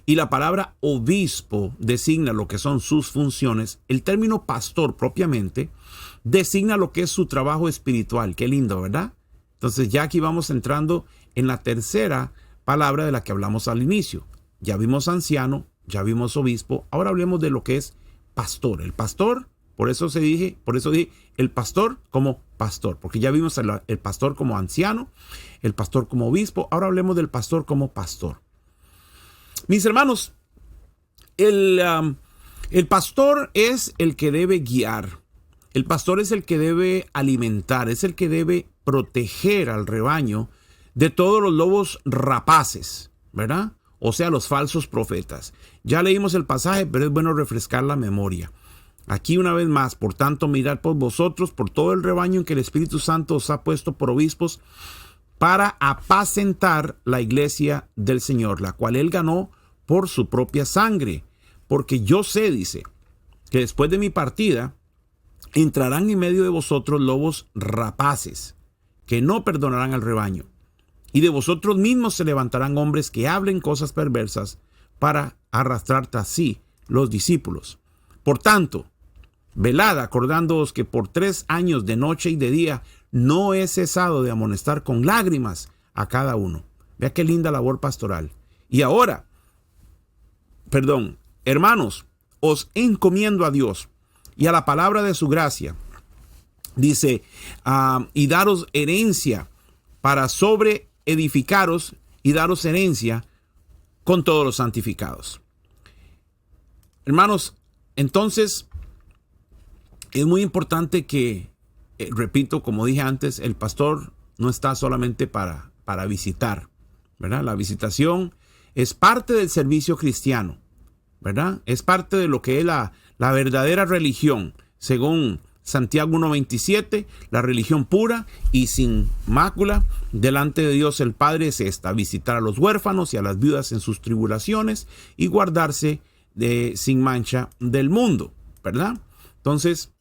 y la palabra obispo designa lo que son sus funciones, el término pastor propiamente designa lo que es su trabajo espiritual. Qué lindo, ¿verdad? Entonces ya aquí vamos entrando en la tercera palabra de la que hablamos al inicio. Ya vimos anciano, ya vimos obispo, ahora hablemos de lo que es pastor. El pastor, por eso dije el pastor como pastor, porque ya vimos el pastor como anciano, el pastor como obispo, ahora hablemos del pastor como pastor. Mis hermanos, el pastor es el que debe guiar, el pastor es el que debe alimentar, es el que debe proteger al rebaño de todos los lobos rapaces, ¿verdad? O sea, los falsos profetas. Ya leímos el pasaje, pero es bueno refrescar la memoria. Aquí una vez más, por tanto, mirad por vosotros, por todo el rebaño en que el Espíritu Santo os ha puesto por obispos, para apacentar la iglesia del Señor, la cual él ganó por su propia sangre. Porque yo sé, dice, que después de mi partida, entrarán en medio de vosotros lobos rapaces, que no perdonarán al rebaño. Y de vosotros mismos se levantarán hombres que hablen cosas perversas para arrastrar tras sí los discípulos. Por tanto, velad, acordándoos que por 3 años de noche y de día no he cesado de amonestar con lágrimas a cada uno. Vea qué linda labor pastoral. Y ahora, hermanos, os encomiendo a Dios y a la palabra de su gracia. Dice, y daros herencia para sobreedificaros y daros herencia con todos los santificados. Hermanos, entonces es muy importante que, repito, como dije antes, el pastor no está solamente para visitar, ¿verdad? La visitación es parte del servicio cristiano, ¿verdad? Es parte de lo que es la verdadera religión, según Santiago 1:27, la religión pura y sin mácula delante de Dios el Padre es esta: visitar a los huérfanos y a las viudas en sus tribulaciones y guardarse sin mancha del mundo, ¿verdad? Entonces,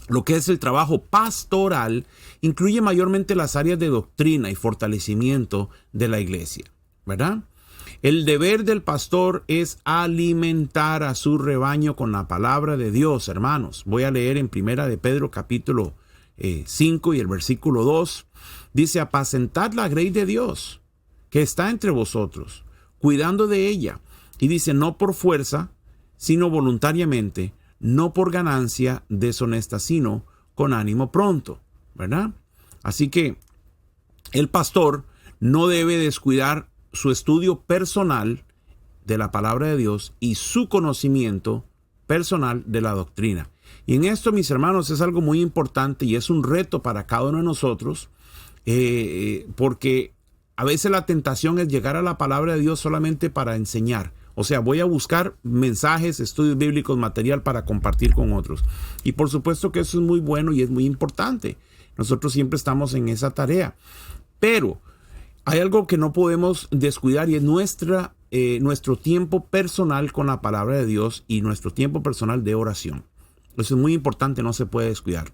lo que es el trabajo pastoral incluye mayormente las áreas de doctrina y fortalecimiento de la iglesia, ¿verdad? El deber del pastor es alimentar a su rebaño con la palabra de Dios, hermanos. Voy a leer en Primera de Pedro capítulo 5 y el versículo 2. Dice, apacentad la grey de Dios que está entre vosotros, cuidando de ella. Y dice, no por fuerza, sino voluntariamente, no por ganancia deshonesta, sino con ánimo pronto, ¿verdad? Así que el pastor no debe descuidar su estudio personal de la palabra de Dios y su conocimiento personal de la doctrina. Y en esto, mis hermanos, es algo muy importante y es un reto para cada uno de nosotros, porque a veces la tentación es llegar a la palabra de Dios solamente para enseñar. O sea, voy a buscar mensajes, estudios bíblicos, material para compartir con otros. Y por supuesto que eso es muy bueno y es muy importante. Nosotros siempre estamos en esa tarea. Pero hay algo que no podemos descuidar y es nuestro tiempo personal con la palabra de Dios y nuestro tiempo personal de oración. Eso es muy importante, no se puede descuidar.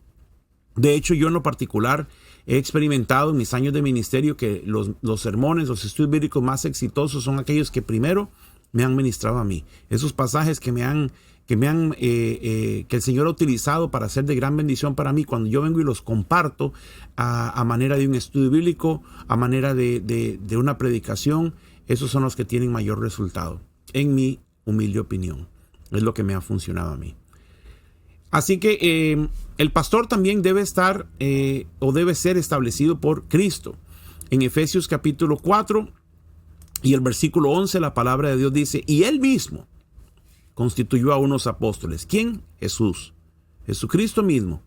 De hecho, yo en lo particular he experimentado en mis años de ministerio que los sermones, los estudios bíblicos más exitosos son aquellos que primero me han ministrado a mí. Esos pasajes que el Señor ha utilizado para ser de gran bendición para mí, cuando yo vengo y los comparto a manera de un estudio bíblico, a manera de una predicación, esos son los que tienen mayor resultado, en mi humilde opinión. Es lo que me ha funcionado a mí. Así que el pastor también debe estar o debe ser establecido por Cristo. En Efesios capítulo 4 y el versículo 11, la palabra de Dios dice, y él mismo constituyó a unos apóstoles. ¿Quién? Jesús. Jesucristo mismo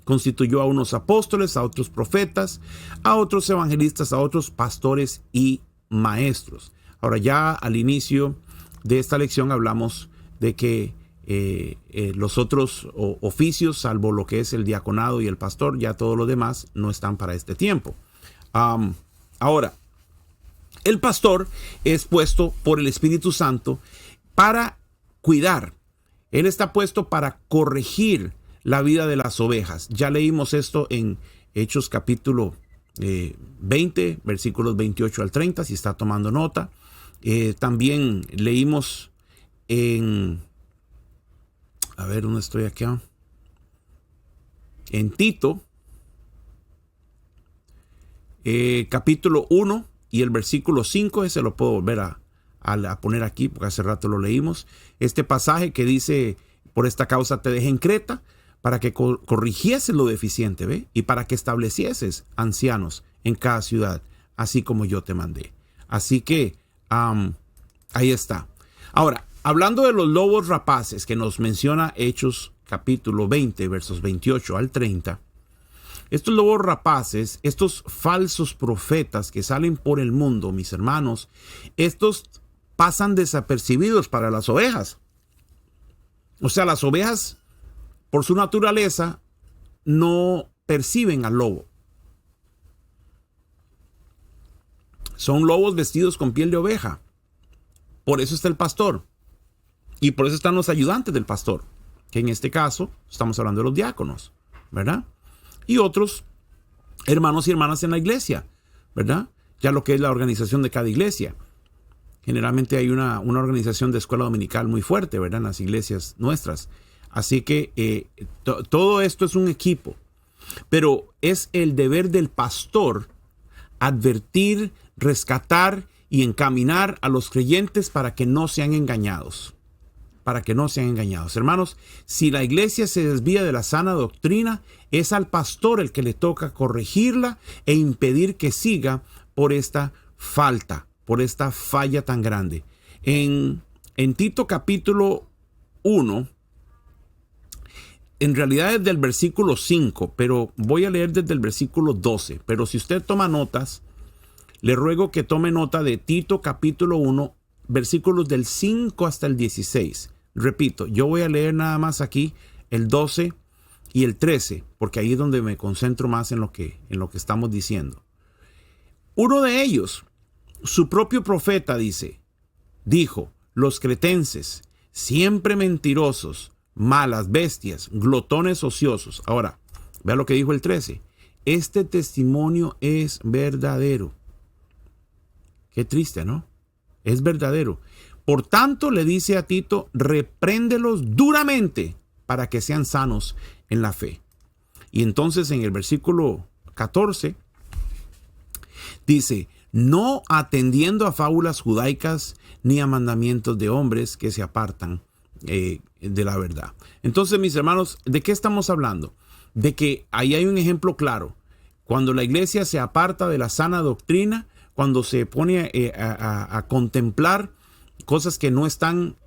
constituyó a unos apóstoles, a otros profetas, a otros evangelistas, a otros pastores y maestros. Ahora ya al inicio de esta lección hablamos de que los otros oficios, salvo lo que es el diaconado y el pastor, ya todo lo demás no están para este tiempo. Ahora, el pastor es puesto por el Espíritu Santo para cuidar. Él está puesto para corregir la vida de las ovejas. Ya leímos esto en Hechos capítulo 20, versículos 28 al 30, si está tomando nota. También leímos en... A ver, ¿dónde estoy aquí? En Tito, capítulo 1 y el versículo 5, ese lo puedo volver a poner aquí porque hace rato lo leímos. Este pasaje que dice, por esta causa te dejé en Creta, para que corrigieses lo deficiente, ¿ve? Y para que establecieses ancianos en cada ciudad, así como yo te mandé. Así que ahí está. Ahora, hablando de los lobos rapaces que nos menciona Hechos capítulo 20, versos 28 al 30, estos lobos rapaces, estos falsos profetas que salen por el mundo, mis hermanos, estos pasan desapercibidos para las ovejas. O sea, las ovejas, por su naturaleza, no perciben al lobo. Son lobos vestidos con piel de oveja. Por eso está el pastor. Y por eso están los ayudantes del pastor. Que en este caso, estamos hablando de los diáconos, ¿verdad? Y otros hermanos y hermanas en la iglesia, ¿verdad? Ya lo que es la organización de cada iglesia. Generalmente hay una organización de escuela dominical muy fuerte, ¿verdad? En las iglesias nuestras. Así que todo esto es un equipo. Pero es el deber del pastor advertir, rescatar y encaminar a los creyentes para que no sean engañados. Para que no sean engañados. Hermanos, si la iglesia se desvía de la sana doctrina, es al pastor el que le toca corregirla e impedir que siga por esta falta, por esta falla tan grande. En Tito capítulo 1, en realidad es del versículo 5, pero voy a leer desde el versículo 12. Pero si usted toma notas, le ruego que tome nota de Tito capítulo 1, versículos del 5 hasta el 16. Repito, yo voy a leer nada más aquí el 12 y el 13, porque ahí es donde me concentro más en lo que estamos diciendo. Uno de ellos, su propio profeta, dijo, los cretenses, siempre mentirosos, malas bestias, glotones ociosos. Ahora, vea lo que dijo el 13. Este testimonio es verdadero. Qué triste, ¿no? Es verdadero. Por tanto, le dice a Tito, repréndelos duramente para que sean sanos en la fe. Y entonces en el versículo 14 dice, no atendiendo a fábulas judaicas ni a mandamientos de hombres que se apartan de la verdad. Entonces, mis hermanos, ¿de qué estamos hablando? De que ahí hay un ejemplo claro. Cuando la iglesia se aparta de la sana doctrina, cuando se pone a contemplar cosas que no están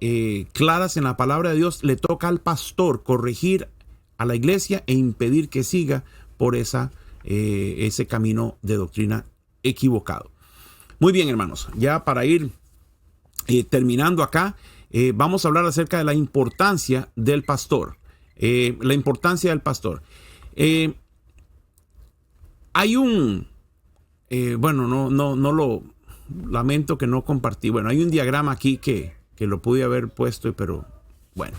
claras en la palabra de Dios, le toca al pastor corregir a la iglesia e impedir que siga por ese camino de doctrina equivocado. Muy bien, hermanos, ya para ir terminando acá, vamos a hablar acerca de la importancia del pastor. La importancia del pastor. Hay un... no lo lamento que no compartí. Bueno, hay un diagrama aquí que lo pude haber puesto, pero bueno.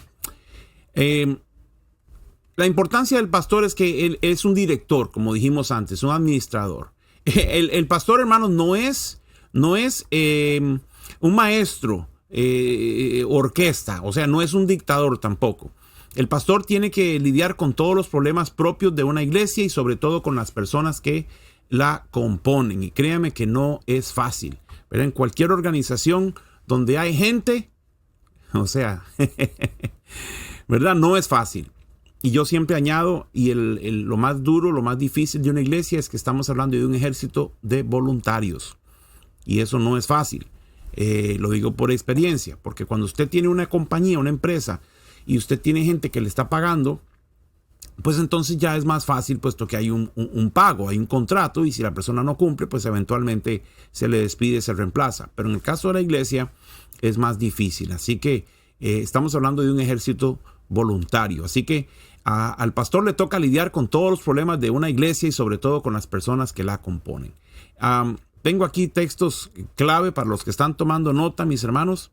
La importancia del pastor es que él es un director, como dijimos antes, un administrador. El pastor, hermanos, no es un maestro orquesta, o sea, no es un dictador tampoco. El pastor tiene que lidiar con todos los problemas propios de una iglesia y sobre todo con las personas que la componen. Y créame que no es fácil. Pero en cualquier organización donde hay gente, o sea, ¿verdad? No es fácil. Y yo siempre añado, y lo más duro, lo más difícil de una iglesia es que estamos hablando de un ejército de voluntarios. Y eso no es fácil. Lo digo por experiencia, porque cuando usted tiene una compañía, una empresa, y usted tiene gente que le está pagando, pues entonces ya es más fácil, puesto que hay un pago, hay un contrato, y si la persona no cumple, pues eventualmente se le despide, se reemplaza. Pero en el caso de la iglesia es más difícil. Así que Estamos hablando de un ejército voluntario. Así que al pastor le toca lidiar con todos los problemas de una iglesia y sobre todo con las personas que la componen. Tengo aquí textos clave para los que están tomando nota, mis hermanos.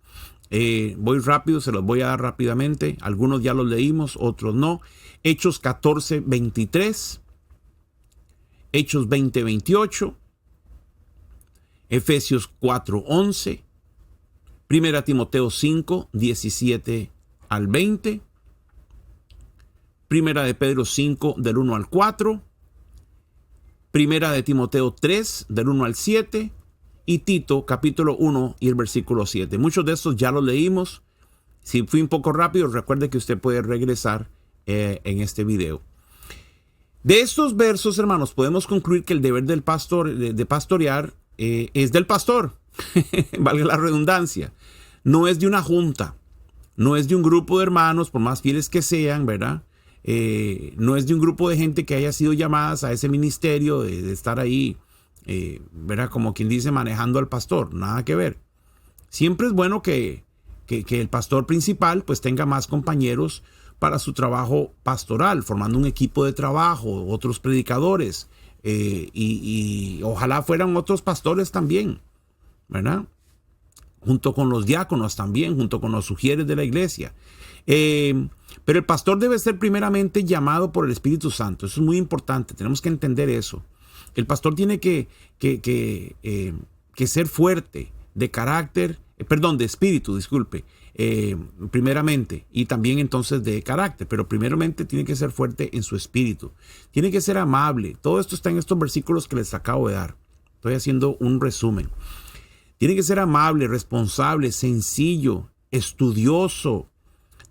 Voy rápido, se los voy a dar rápidamente. Algunos ya los leímos, otros no. Hechos 14:23. Hechos 20:28. Efesios 4:11. Primera Timoteo 5:17 al 20. Primera de Pedro 5, del 1 al 4. Primera de Timoteo 3, del 1 al 7. Y Tito, capítulo 1 y el versículo 7. Muchos de estos ya los leímos. Si fui un poco rápido, recuerde que usted puede regresar en este video. De estos versos, hermanos, podemos concluir que el deber del pastor, de pastorear, es del pastor. Valga la redundancia. No es de una junta. No es de un grupo de hermanos, por más fieles que sean, ¿verdad? No es de un grupo de gente que haya sido llamadas a ese ministerio de estar ahí, ¿verdad? Como quien dice, manejando al pastor. Nada que ver. Siempre es bueno que el pastor principal pues tenga más compañeros para su trabajo pastoral, formando un equipo de trabajo, otros predicadores, y ojalá fueran otros pastores también, ¿verdad? Junto con los diáconos también, junto con los sugieres de la iglesia. Pero el pastor debe ser primeramente llamado por el Espíritu Santo. Eso es muy importante, tenemos que entender eso. El pastor tiene que ser fuerte, de carácter, de espíritu, disculpe, primeramente, y también entonces de carácter, pero primeramente tiene que ser fuerte en su espíritu. Tiene que ser amable. Todo esto está en estos versículos que les acabo de dar. Estoy haciendo un resumen. Tiene que ser amable, responsable, sencillo, estudioso,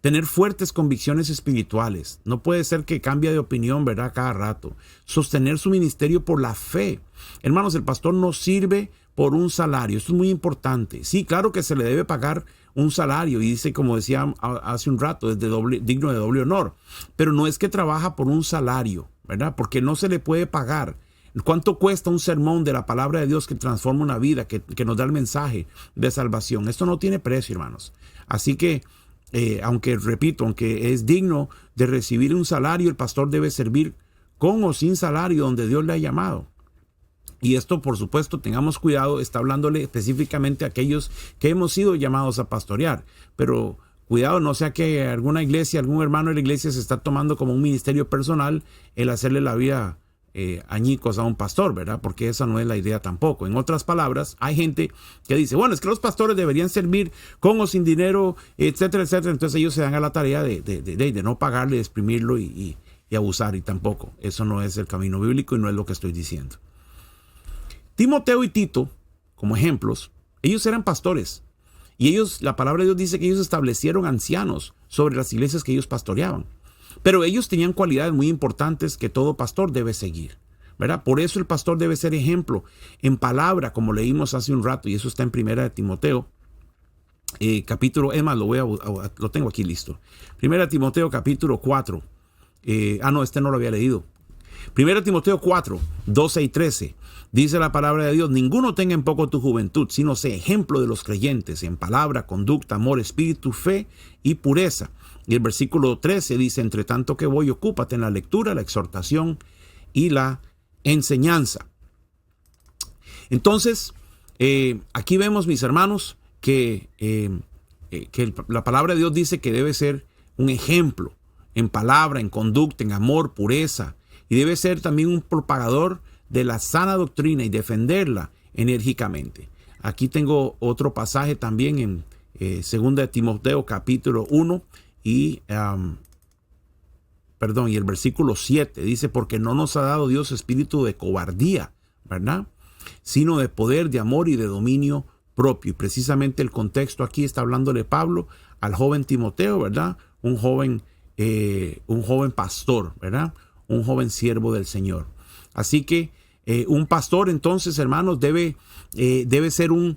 tener fuertes convicciones espirituales. No puede ser que cambie de opinión, ¿verdad? Cada rato. Sostener su ministerio por la fe. Hermanos, el pastor no sirve por un salario. Esto es muy importante. Sí, claro que se le debe pagar un salario. Y dice, como decía hace un rato, es digno de doble honor. Pero no es que trabaja por un salario, ¿verdad? Porque no se le puede pagar. ¿Cuánto cuesta un sermón de la palabra de Dios que transforma una vida, que nos da el mensaje de salvación? Esto no tiene precio, hermanos. Así que, aunque es digno de recibir un salario, el pastor debe servir con o sin salario donde Dios le ha llamado. Y esto, por supuesto, tengamos cuidado, está hablándole específicamente a aquellos que hemos sido llamados a pastorear. Pero cuidado, no sea que alguna iglesia, algún hermano de la iglesia se está tomando como un ministerio personal el hacerle la vida añicos a un pastor, ¿verdad? Porque esa no es la idea tampoco. En otras palabras, hay gente que dice, bueno, es que los pastores deberían servir con o sin dinero, etcétera, etcétera. Entonces ellos se dan a la tarea de no pagarle, de exprimirlo y abusar. Y tampoco, eso no es el camino bíblico y no es lo que estoy diciendo. Timoteo y Tito, como ejemplos, ellos eran pastores. Y ellos, la palabra de Dios dice que ellos establecieron ancianos sobre las iglesias que ellos pastoreaban. Pero ellos tenían cualidades muy importantes que todo pastor debe seguir, ¿verdad? Por eso el pastor debe ser ejemplo en palabra, como leímos hace un rato, y eso está en Primera de Timoteo, capítulo, es más, lo tengo aquí listo. Primera de Timoteo, capítulo 4. Este no lo había leído. Primera de Timoteo 4, 12 y 13. Dice la palabra de Dios, ninguno tenga en poco tu juventud, sino sé ejemplo de los creyentes en palabra, conducta, amor, espíritu, fe y pureza. Y el versículo 13 dice, entre tanto que voy, ocúpate en la lectura, la exhortación y la enseñanza. Entonces, aquí vemos, mis hermanos, que la palabra de Dios dice que debe ser un ejemplo en palabra, en conducta, en amor, pureza. Y debe ser también un propagador de la sana doctrina y defenderla enérgicamente. Aquí tengo otro pasaje también en 2 de Timoteo capítulo 1 y el versículo 7. Dice, porque no nos ha dado Dios espíritu de cobardía, ¿verdad? Sino de poder, de amor y de dominio propio. Y precisamente el contexto aquí está hablándole Pablo al joven Timoteo, ¿verdad? Un joven pastor, ¿verdad? Un joven siervo del Señor. Así que un pastor, entonces, hermanos, debe ser un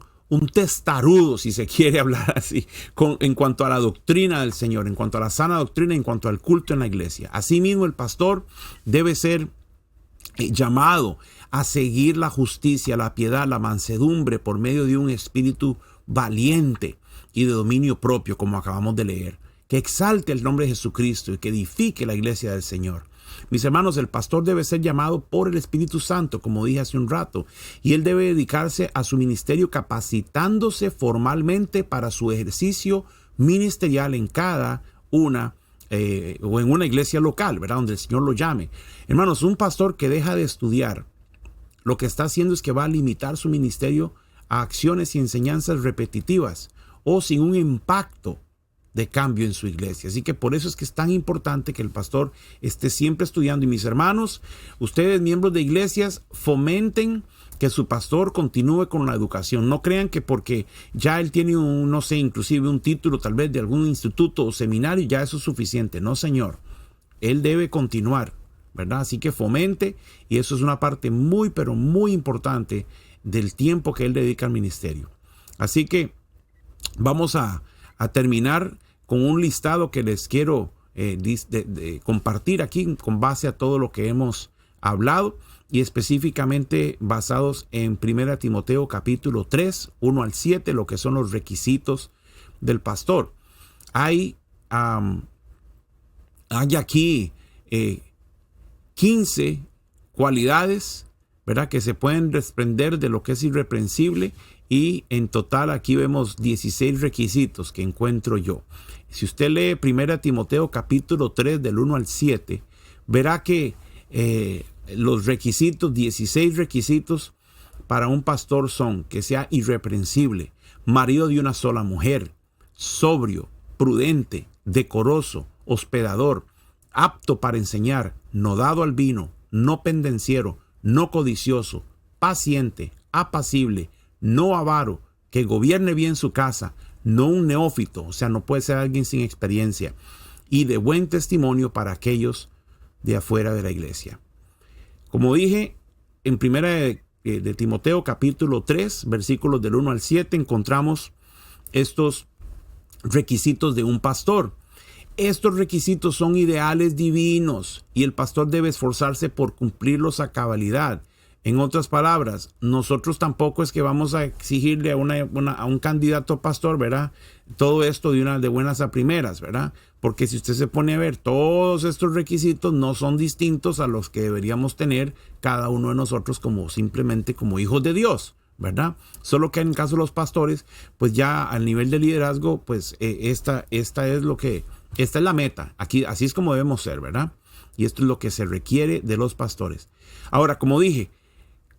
testarudo, si se quiere hablar así, en cuanto a la doctrina del Señor, en cuanto a la sana doctrina, en cuanto al culto en la iglesia. Asimismo, el pastor debe ser llamado a seguir la justicia, la piedad, la mansedumbre por medio de un espíritu valiente. y de dominio propio, como acabamos de leer. Que exalte el nombre de Jesucristo y que edifique la iglesia del Señor. Mis hermanos, el pastor debe ser llamado por el Espíritu Santo, como dije hace un rato, y él debe dedicarse a su ministerio capacitándose formalmente para su ejercicio ministerial en cada una o en una iglesia local, ¿verdad? Donde el Señor lo llame. Hermanos, un pastor que deja de estudiar, lo que está haciendo es que va a limitar su ministerio a acciones y enseñanzas repetitivas o sin un impacto de cambio en su iglesia. Así que por eso es que es tan importante que el pastor esté siempre estudiando. Y mis hermanos, ustedes miembros de iglesias, fomenten que su pastor continúe con la educación. No crean que porque ya él tiene un, no sé, inclusive un título tal vez de algún instituto o seminario, ya eso es suficiente. No, señor. Él debe continuar, ¿verdad? Así que fomente, y eso es una parte muy, pero muy importante del tiempo que él dedica al ministerio. Así que vamos a terminar con un listado que les quiero compartir aquí con base a todo lo que hemos hablado y específicamente basados en 1 Timoteo capítulo 3, 1 al 7, lo que son los requisitos del pastor. Hay aquí 15 cualidades, ¿verdad?, que se pueden desprender de lo que es irreprensible, y en total aquí vemos 16 requisitos que encuentro yo. Si usted lee 1 Timoteo capítulo 3 del 1 al 7, verá que los requisitos, 16 requisitos para un pastor son que sea irreprensible, marido de una sola mujer, sobrio, prudente, decoroso, hospedador, apto para enseñar, no dado al vino, no pendenciero, no codicioso, paciente, apacible, no avaro, que gobierne bien su casa, no un neófito, o sea, no puede ser alguien sin experiencia, y de buen testimonio para aquellos de afuera de la iglesia. Como dije, en 1 de Timoteo capítulo 3, versículos del 1 al 7, encontramos estos requisitos de un pastor. Estos requisitos son ideales divinos y el pastor debe esforzarse por cumplirlos a cabalidad. En otras palabras, nosotros tampoco es que vamos a exigirle a un candidato pastor, ¿verdad?, todo esto de buenas a primeras, ¿verdad? Porque si usted se pone a ver, todos estos requisitos no son distintos a los que deberíamos tener cada uno de nosotros simplemente como hijos de Dios, ¿verdad? Solo que en el caso de los pastores, pues ya al nivel de liderazgo, pues esta es la meta. Aquí, así es como debemos ser, ¿verdad? Y esto es lo que se requiere de los pastores. Ahora, como dije,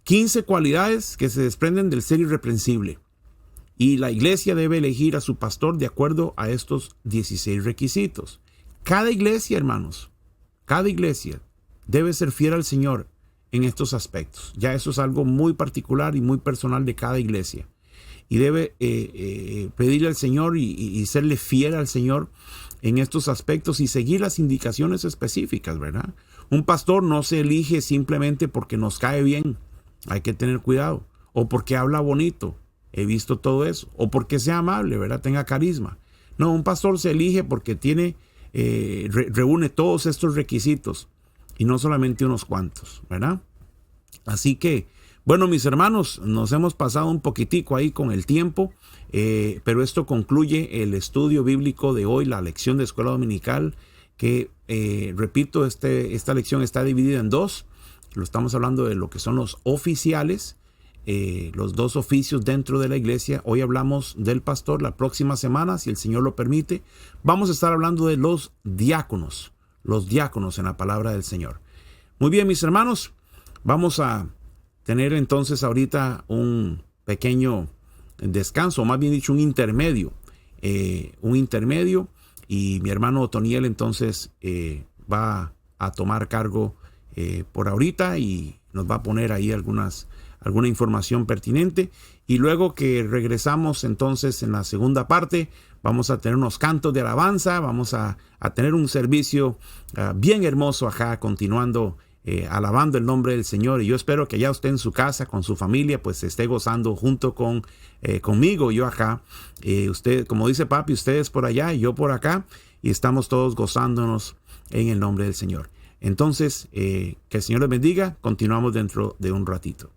15 cualidades que se desprenden del ser irreprensible. Y la iglesia debe elegir a su pastor de acuerdo a estos 16 requisitos. Cada iglesia, hermanos, cada iglesia debe ser fiel al Señor en estos aspectos. Ya eso es algo muy particular y muy personal de cada iglesia. Y debe pedirle al Señor y serle fiel al Señor en estos aspectos y seguir las indicaciones específicas, ¿verdad? Un pastor no se elige simplemente porque nos cae bien. Hay que tener cuidado. O porque habla bonito. He visto todo eso. O porque sea amable, ¿verdad? Tenga carisma. No, un pastor se elige porque reúne todos estos requisitos. Y no solamente unos cuantos, ¿verdad? Así que, bueno, mis hermanos, nos hemos pasado un poquitico ahí con el tiempo. Pero esto concluye el estudio bíblico de hoy, la lección de escuela dominical. Que, repito, esta lección está dividida en dos. Lo estamos hablando de lo que son los oficiales, los dos oficios dentro de la iglesia. Hoy hablamos del pastor. La próxima semana, si el Señor lo permite, vamos a estar hablando de los diáconos en la palabra del Señor. Muy bien, mis hermanos, vamos a tener entonces ahorita un pequeño descanso, o más bien dicho, un intermedio, y mi hermano Otoniel entonces va a tomar cargo por ahorita y nos va a poner ahí alguna información pertinente, y luego que regresamos entonces en la segunda parte vamos a tener unos cantos de alabanza, vamos a tener un servicio bien hermoso acá, continuando alabando el nombre del Señor. Y yo espero que ya usted en su casa con su familia pues se esté gozando junto conmigo, yo acá, usted, como dice papi, ustedes por allá y yo por acá, y estamos todos gozándonos en el nombre del Señor. Entonces, que el Señor les bendiga. Continuamos dentro de un ratito.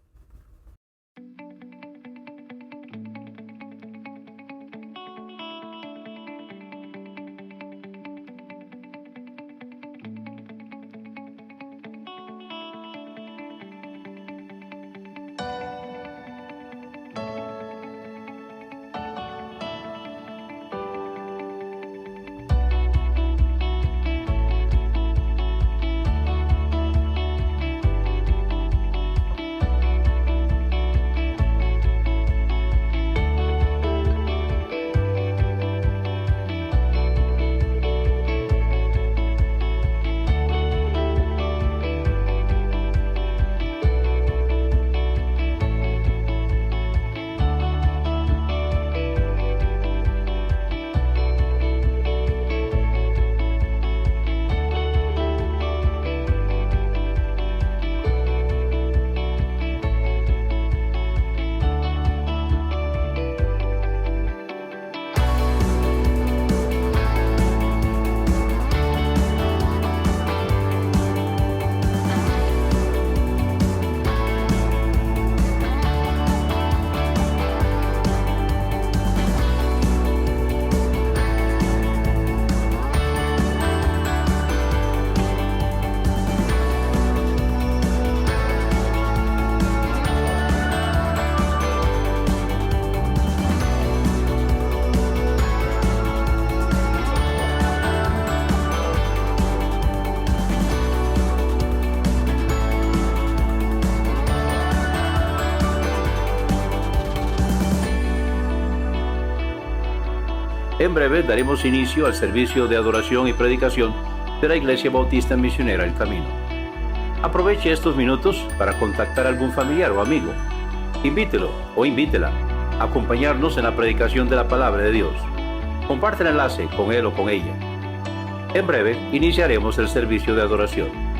En breve daremos inicio al servicio de adoración y predicación de la Iglesia Bautista Misionera El Camino. Aproveche estos minutos para contactar a algún familiar o amigo. Invítelo o invítela a acompañarnos en la predicación de la palabra de Dios. Comparte el enlace con él o con ella. En breve iniciaremos el servicio de adoración.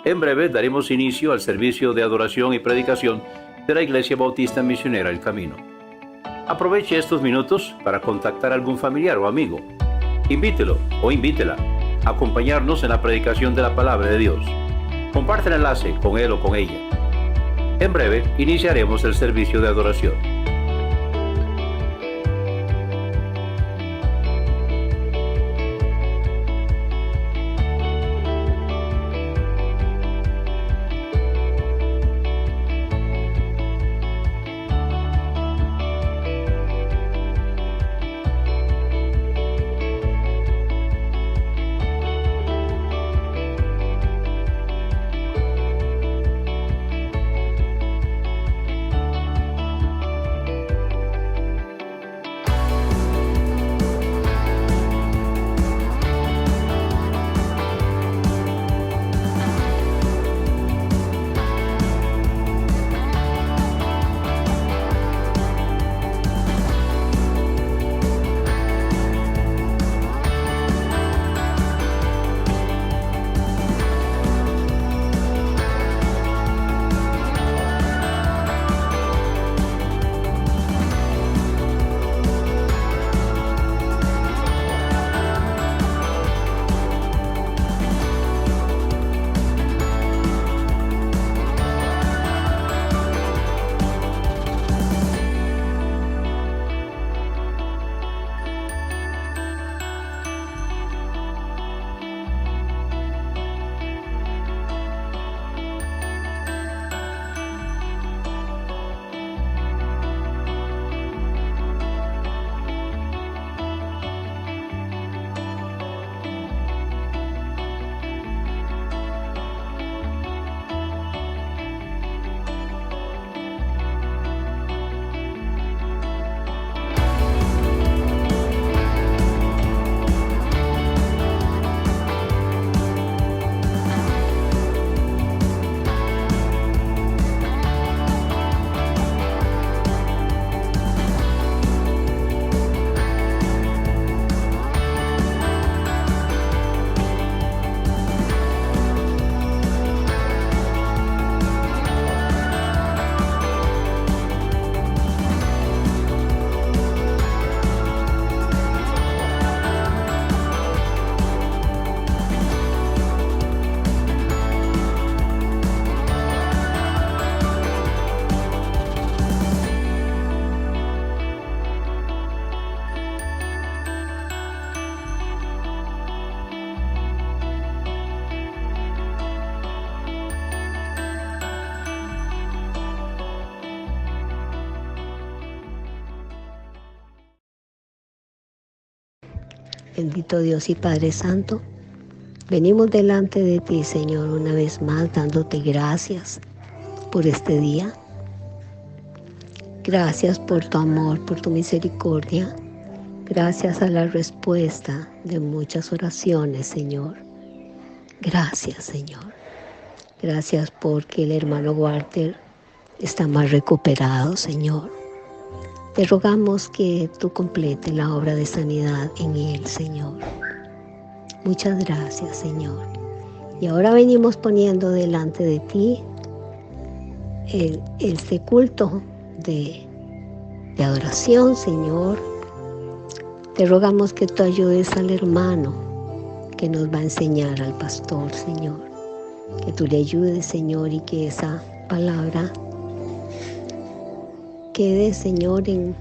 En breve daremos inicio al servicio de adoración y predicación de la Iglesia Bautista Misionera El Camino. Aproveche estos minutos para contactar a algún familiar o amigo. Invítelo o invítela a acompañarnos en la predicación de la palabra de Dios. Comparte el enlace con él o con ella. En breve iniciaremos el servicio de adoración. Bendito Dios y Padre Santo, venimos delante de ti, Señor, una vez más dándote gracias por este día. Gracias por tu amor, por tu misericordia. Gracias a la respuesta de muchas oraciones, Señor. Gracias, Señor. Gracias porque el hermano Walter está más recuperado, Señor. Te rogamos que tú completes la obra de sanidad en él, Señor. Muchas gracias, Señor. Y ahora venimos poniendo delante de ti este culto de adoración, Señor. Te rogamos que tú ayudes al hermano que nos va a enseñar al pastor, Señor. Que tú le ayudes, Señor, y que esa palabra quede, Señor, en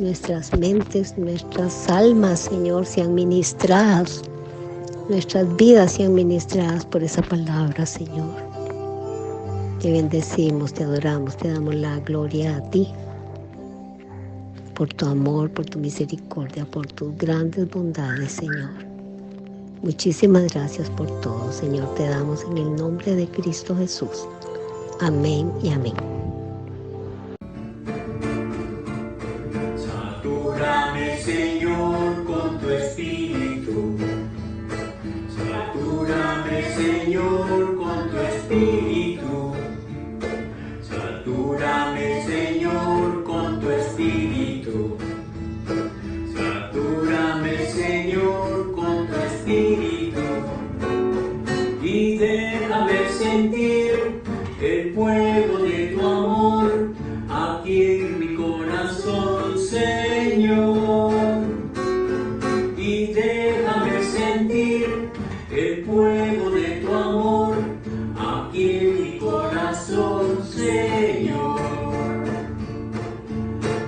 nuestras mentes, nuestras almas, Señor, sean ministradas, nuestras vidas sean ministradas por esa palabra, Señor. Te bendecimos, te adoramos, te damos la gloria a ti, por tu amor, por tu misericordia, por tus grandes bondades, Señor. Muchísimas gracias por todo, Señor, te damos en el nombre de Cristo Jesús. Amén y amén. Satúrame, Señor, con tu espíritu. Satúrame, Señor, con tu espíritu. Satúrame, Señor, con tu espíritu. Satúrame, Señor, con tu espíritu. Y déjame, Señor, el fuego de tu amor aquí en mi corazón, Señor.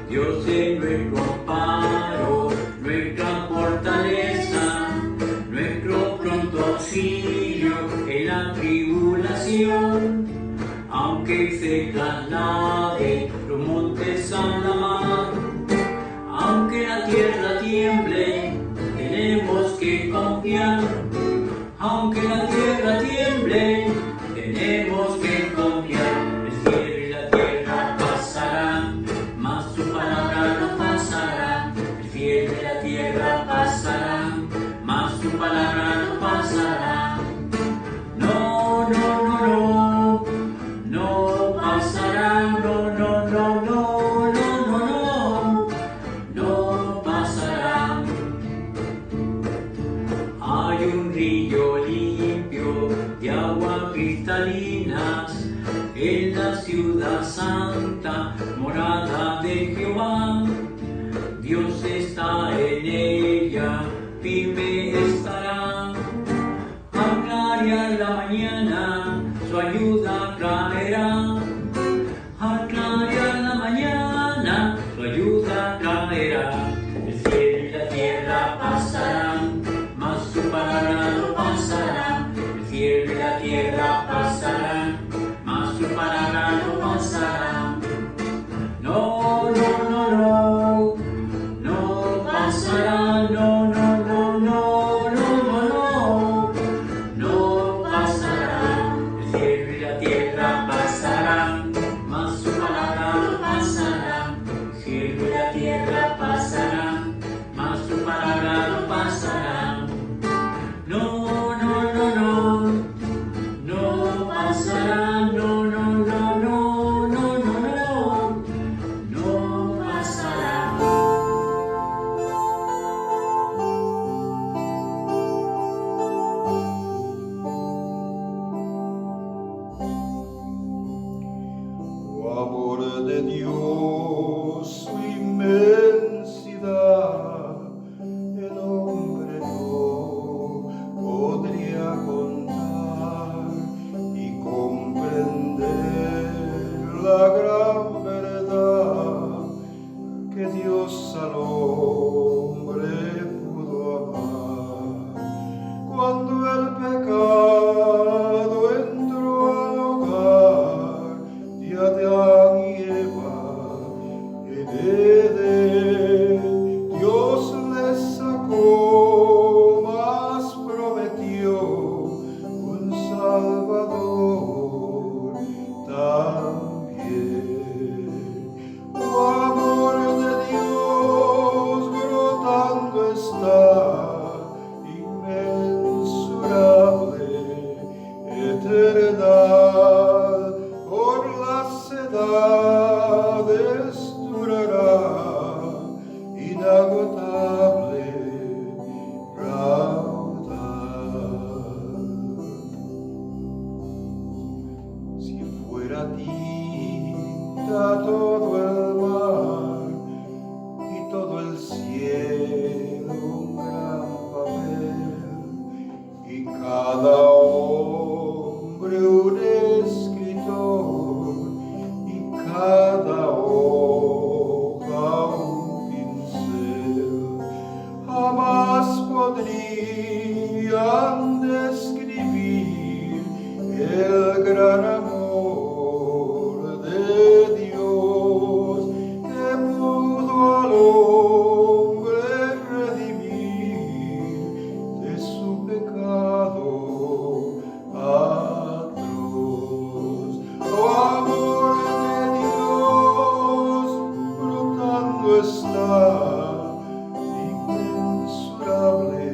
Dios es nuestro amparo, nuestra fortaleza, nuestro pronto auxilio en la tribulación. Aunque se traslade los montes a la mar, aunque la tierra tiemble, tenemos que confiar. Aunque la tierra tiemble, tenemos que confiar. El cielo y la tierra pasarán, mas su palabra no pasará. El cielo y la tierra pasarán, mas su palabra no pasará. No, no, no, no, no pasará. No, no, no, no, no, no, no, no pasará. Hay un río limpio de aguas cristalinas en la ciudad santa, morada de Jehová. Dios está en ella, firme estará. Al clarear la mañana, su ayuda traerá. Al clarear la mañana, su ayuda traerá. El cielo y la tierra pasarán, mas su palabra no pasará. El cielo y la tierra pasarán, mas su palabra no pasará. No, no, no, no, no pasará. No, no, no, no, no, no, no pasará. El cielo y la tierra pasarán, mas su palabra no pasará. El cielo y la tierra pasarán, mas su palabra no pasará. No, no, no, no, no pasará. No, no, no, no, no, no, no, no pasará. Oh amor de Dios, su inmensidad, el hombre no podría contar y comprender la gran verdad que Dios al hombre pudo amar. Cuando el pecado entró al hogar de Adán y Eva en Edén, Dios les sacó, mas prometió un Salvador también. Oh amor de Dios brotando está, inmensurable eternidad, por las edades durará, inagotable raudal. Si fuera tinta todo el mar y todo el cielo un gran papel, y cada hombre un escritor, y cada hoja un pincel, jamás podrían describir el gran amor de Dios que pudo al hombre redimir de su pecado atroz. Oh amor de Dios brotando está, inmensurable,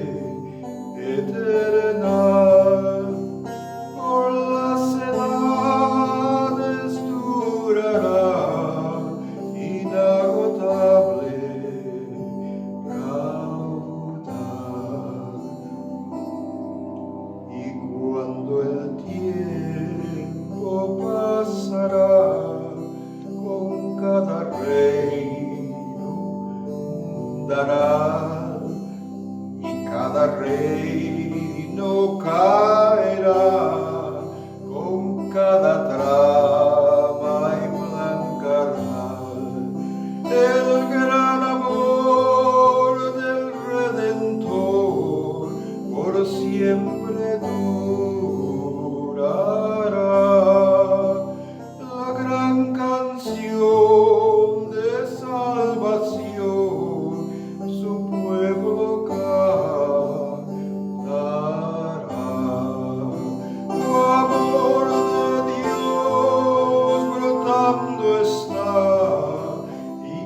eternal, por las edades pueblo caerá con cada trama y plan carnal. El gran amor del Redentor por siempre durará. La gran canción de salvación su pueblo cantará. Tu amor de Dios brotando está,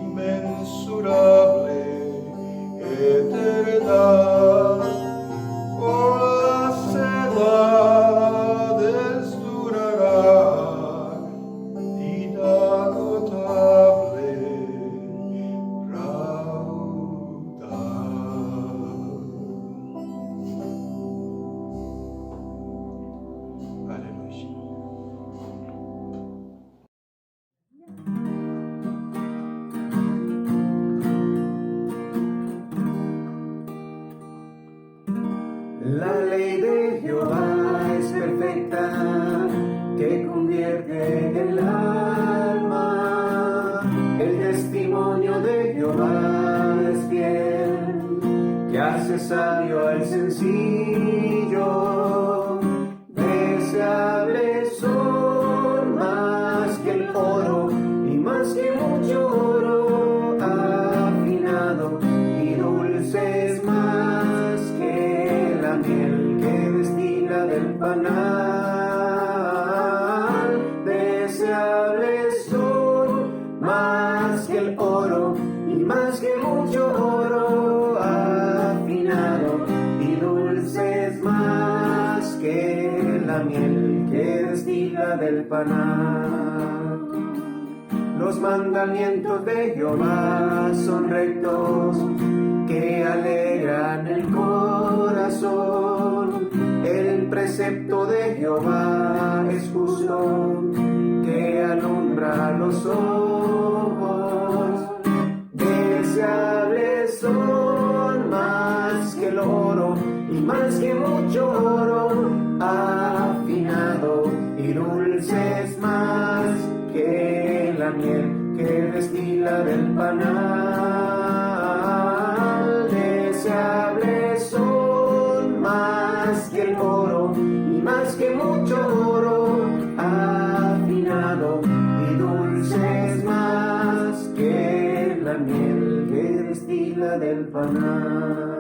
inmensurable eternidad. Por las edades durará, inagotable raudal. Aleluya. La ley de Jehová es perfecta, que convierte el alma. El testimonio de Jehová es fiel, que hace sabio al sencillo. Deseables son más que el oro y más que mucho oro afinado, y dulces más que la miel que destila del panal. Deseables son más que el oro y más que mucho oro afinado, y dulces más que la miel que destila del panal. Los mandamientos de Jehová son rectos, que alegran el corazón. El precepto de Jehová es justo, que alumbra los ojos. Deseables son más que el oro y más que mucho oro afinado, y dulces más que la miel que destila del panal. Deseables son más que el oro y más que mucho oro afinado, y dulces más que la miel que destila del panal.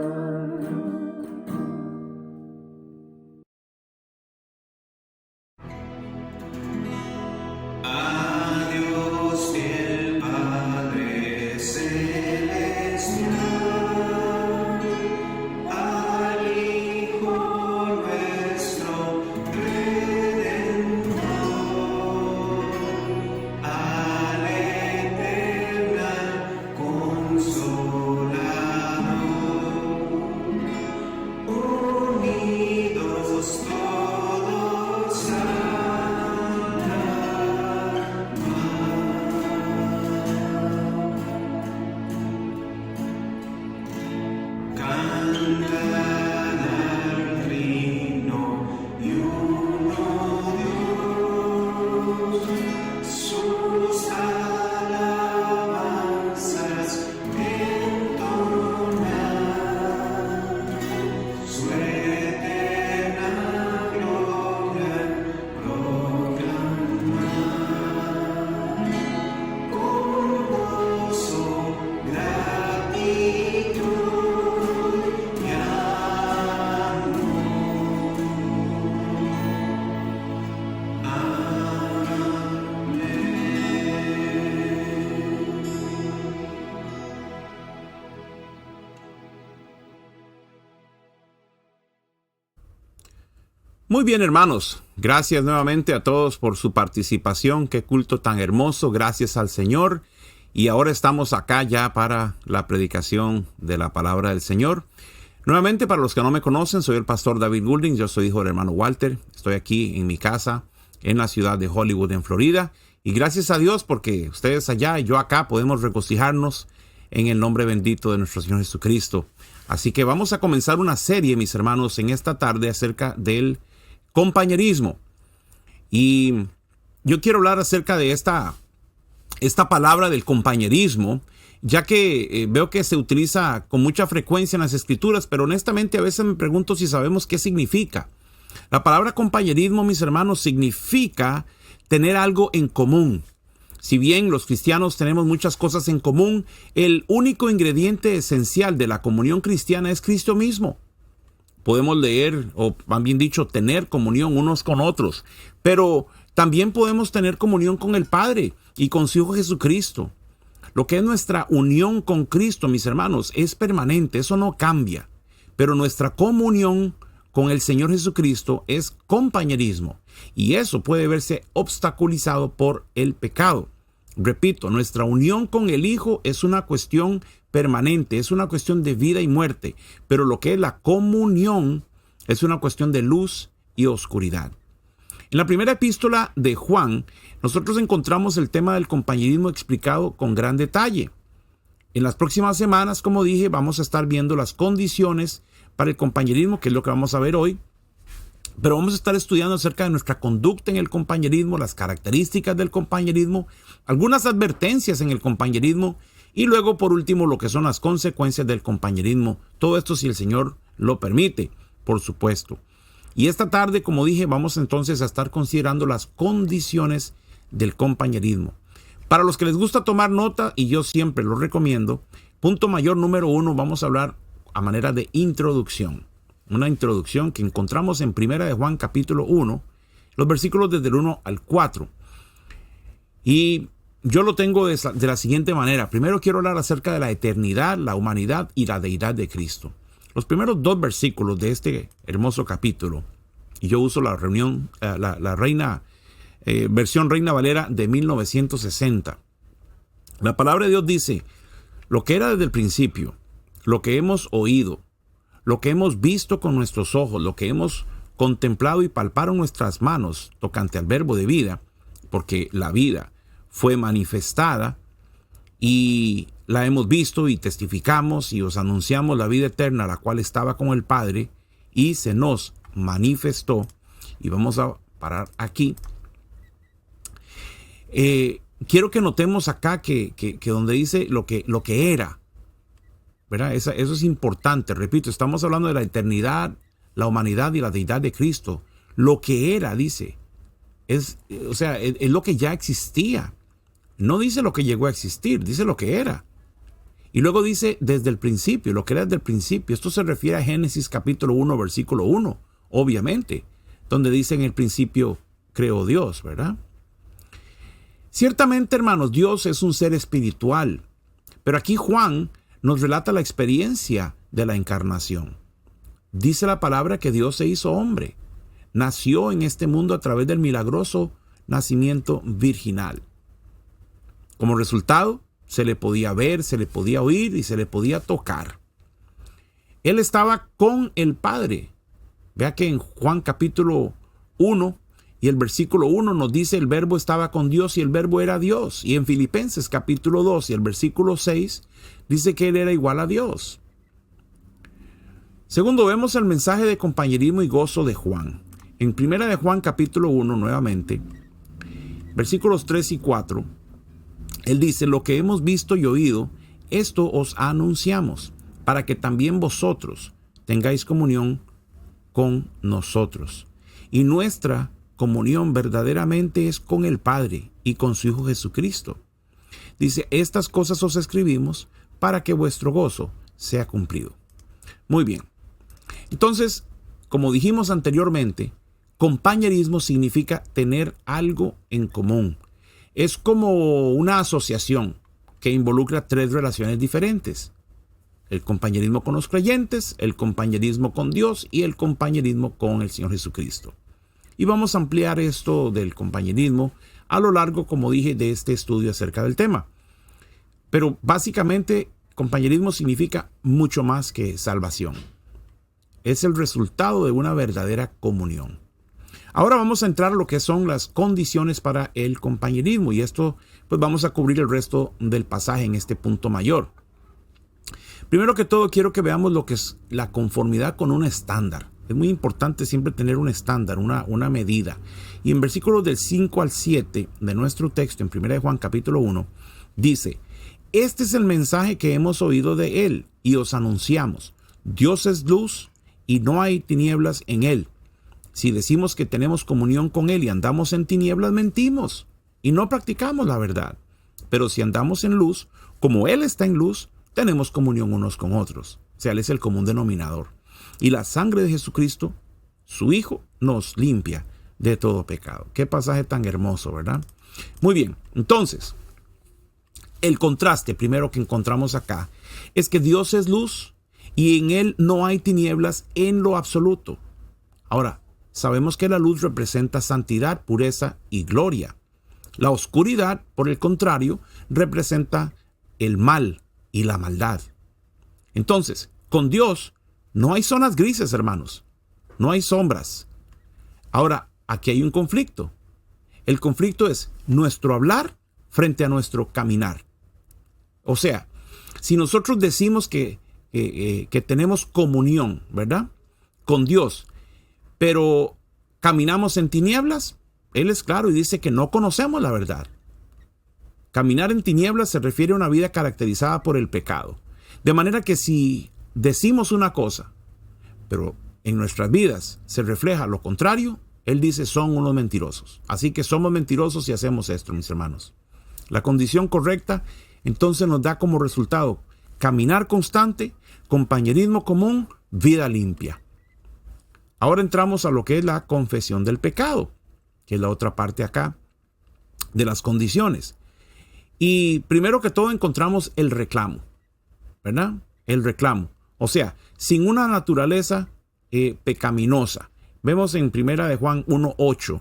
Muy bien, hermanos. Gracias nuevamente a todos por su participación. Qué culto tan hermoso. Gracias al Señor. Y ahora estamos acá ya para la predicación de la palabra del Señor. Nuevamente, para los que no me conocen, soy el pastor David Goulding. Yo soy hijo del hermano Walter. Estoy aquí en mi casa en la ciudad de Hollywood, en Florida. Y gracias a Dios porque ustedes allá y yo acá podemos regocijarnos en el nombre bendito de nuestro Señor Jesucristo. Así que vamos a comenzar una serie, mis hermanos, en esta tarde acerca del compañerismo. Y yo quiero hablar acerca de esta palabra del compañerismo, ya que veo que se utiliza con mucha frecuencia en las Escrituras, pero honestamente a veces me pregunto si sabemos qué significa. La palabra compañerismo, mis hermanos, significa tener algo en común. Si bien los cristianos tenemos muchas cosas en común, el único ingrediente esencial de la comunión cristiana es Cristo mismo. Podemos leer, o más bien dicho, tener comunión unos con otros, pero también podemos tener comunión con el Padre y con su Hijo Jesucristo. Lo que es nuestra unión con Cristo, mis hermanos, es permanente, eso no cambia. Pero nuestra comunión con el Señor Jesucristo es compañerismo, y eso puede verse obstaculizado por el pecado. Repito, nuestra unión con el Hijo es una cuestión permanente, es una cuestión de vida y muerte, pero lo que es la comunión es una cuestión de luz y oscuridad. En la primera epístola de Juan, nosotros encontramos el tema del compañerismo explicado con gran detalle. En las próximas semanas, como dije, vamos a estar viendo las condiciones para el compañerismo, que es lo que vamos a ver hoy. Pero vamos a estar estudiando acerca de nuestra conducta en el compañerismo, las características del compañerismo, algunas advertencias en el compañerismo y luego, por último, lo que son las consecuencias del compañerismo. Todo esto si el Señor lo permite, por supuesto. Y esta tarde, como dije, vamos entonces a estar considerando las condiciones del compañerismo. Para los que les gusta tomar nota, y yo siempre lo recomiendo, punto mayor número 1, vamos a hablar a manera de introducción. Una introducción que encontramos en 1 de Juan capítulo 1, los versículos desde el 1 al 4. Y yo lo tengo de la siguiente manera. Primero quiero hablar acerca de la eternidad, la humanidad y la deidad de Cristo. Los primeros 2 versículos de este hermoso capítulo, y yo uso la versión Reina Valera de 1960. La palabra de Dios dice: lo que era desde el principio, lo que hemos oído, lo que hemos visto con nuestros ojos, lo que hemos contemplado y palparon nuestras manos tocante al verbo de vida, porque la vida fue manifestada y la hemos visto y testificamos y os anunciamos la vida eterna, la cual estaba con el Padre y se nos manifestó. Y vamos a parar aquí. Quiero que notemos acá que donde dice lo que era, ¿verdad? Eso es importante. Repito, estamos hablando de la eternidad, la humanidad y la deidad de Cristo. Lo que era, dice, es lo que ya existía. No dice lo que llegó a existir, dice lo que era. Y luego dice desde el principio, lo que era desde el principio. Esto se refiere a Génesis capítulo 1, versículo 1, obviamente, donde dice: en el principio creó Dios, ¿verdad? Ciertamente, hermanos, Dios es un ser espiritual, pero aquí Juan nos relata la experiencia de la encarnación. Dice la palabra que Dios se hizo hombre, nació en este mundo a través del milagroso nacimiento virginal. Como resultado, se le podía ver, se le podía oír y se le podía tocar. Él estaba con el Padre. Vea que en Juan capítulo 1 y el versículo 1 nos dice: el verbo estaba con Dios y el verbo era Dios. Y en Filipenses capítulo 2 y el versículo 6 dice que Él era igual a Dios. Segundo, vemos el mensaje de compañerismo y gozo de Juan. En 1 de Juan capítulo 1 nuevamente, versículos 3 y 4, Él dice: lo que hemos visto y oído, esto os anunciamos, para que también vosotros tengáis comunión con nosotros. Y nuestra comunión verdaderamente es con el Padre y con su Hijo Jesucristo. Dice: estas cosas os escribimos para que vuestro gozo sea cumplido. Muy bien. Entonces, como dijimos anteriormente, compañerismo significa tener algo en común. Es como una asociación que involucra 3 relaciones diferentes: el compañerismo con los creyentes, el compañerismo con Dios y el compañerismo con el Señor Jesucristo. Y vamos a ampliar esto del compañerismo a lo largo, como dije, de este estudio acerca del tema. Pero básicamente, compañerismo significa mucho más que salvación. Es el resultado de una verdadera comunión. Ahora vamos a entrar a lo que son las condiciones para el compañerismo, y esto pues vamos a cubrir el resto del pasaje en este punto mayor. Primero que todo, quiero que veamos lo que es la conformidad con un estándar. Es muy importante siempre tener un estándar, una medida. Y en versículos del 5 al 7 de nuestro texto, en 1 de Juan capítulo 1, dice: este es el mensaje que hemos oído de él y os anunciamos. Dios es luz y no hay tinieblas en él. Si decimos que tenemos comunión con él y andamos en tinieblas, mentimos y no practicamos la verdad. Pero si andamos en luz, como él está en luz, tenemos comunión unos con otros. O sea, él es el común denominador. Y la sangre de Jesucristo, su Hijo, nos limpia de todo pecado. Qué pasaje tan hermoso, ¿verdad? Muy bien, entonces, el contraste primero que encontramos acá es que Dios es luz y en él no hay tinieblas en lo absoluto. Ahora, sabemos que la luz representa santidad, pureza y gloria. La oscuridad, por el contrario, representa el mal y la maldad. Entonces, con Dios no hay zonas grises, hermanos. No hay sombras. Ahora, aquí hay un conflicto. El conflicto es nuestro hablar frente a nuestro caminar. O sea, si nosotros decimos que tenemos comunión, ¿verdad?, con Dios, pero caminamos en tinieblas, Él es claro y dice que no conocemos la verdad. Caminar en tinieblas se refiere a una vida caracterizada por el pecado. De manera que si decimos una cosa, pero en nuestras vidas se refleja lo contrario, Él dice son unos mentirosos. Así que somos mentirosos si hacemos esto, mis hermanos. La condición correcta entonces nos da como resultado caminar constante, compañerismo común, vida limpia. Ahora entramos a lo que es la confesión del pecado, que es la otra parte acá de las condiciones. Y primero que todo encontramos el reclamo, ¿verdad? El reclamo. O sea, sin una naturaleza pecaminosa. Vemos en 1 de Juan 1:8,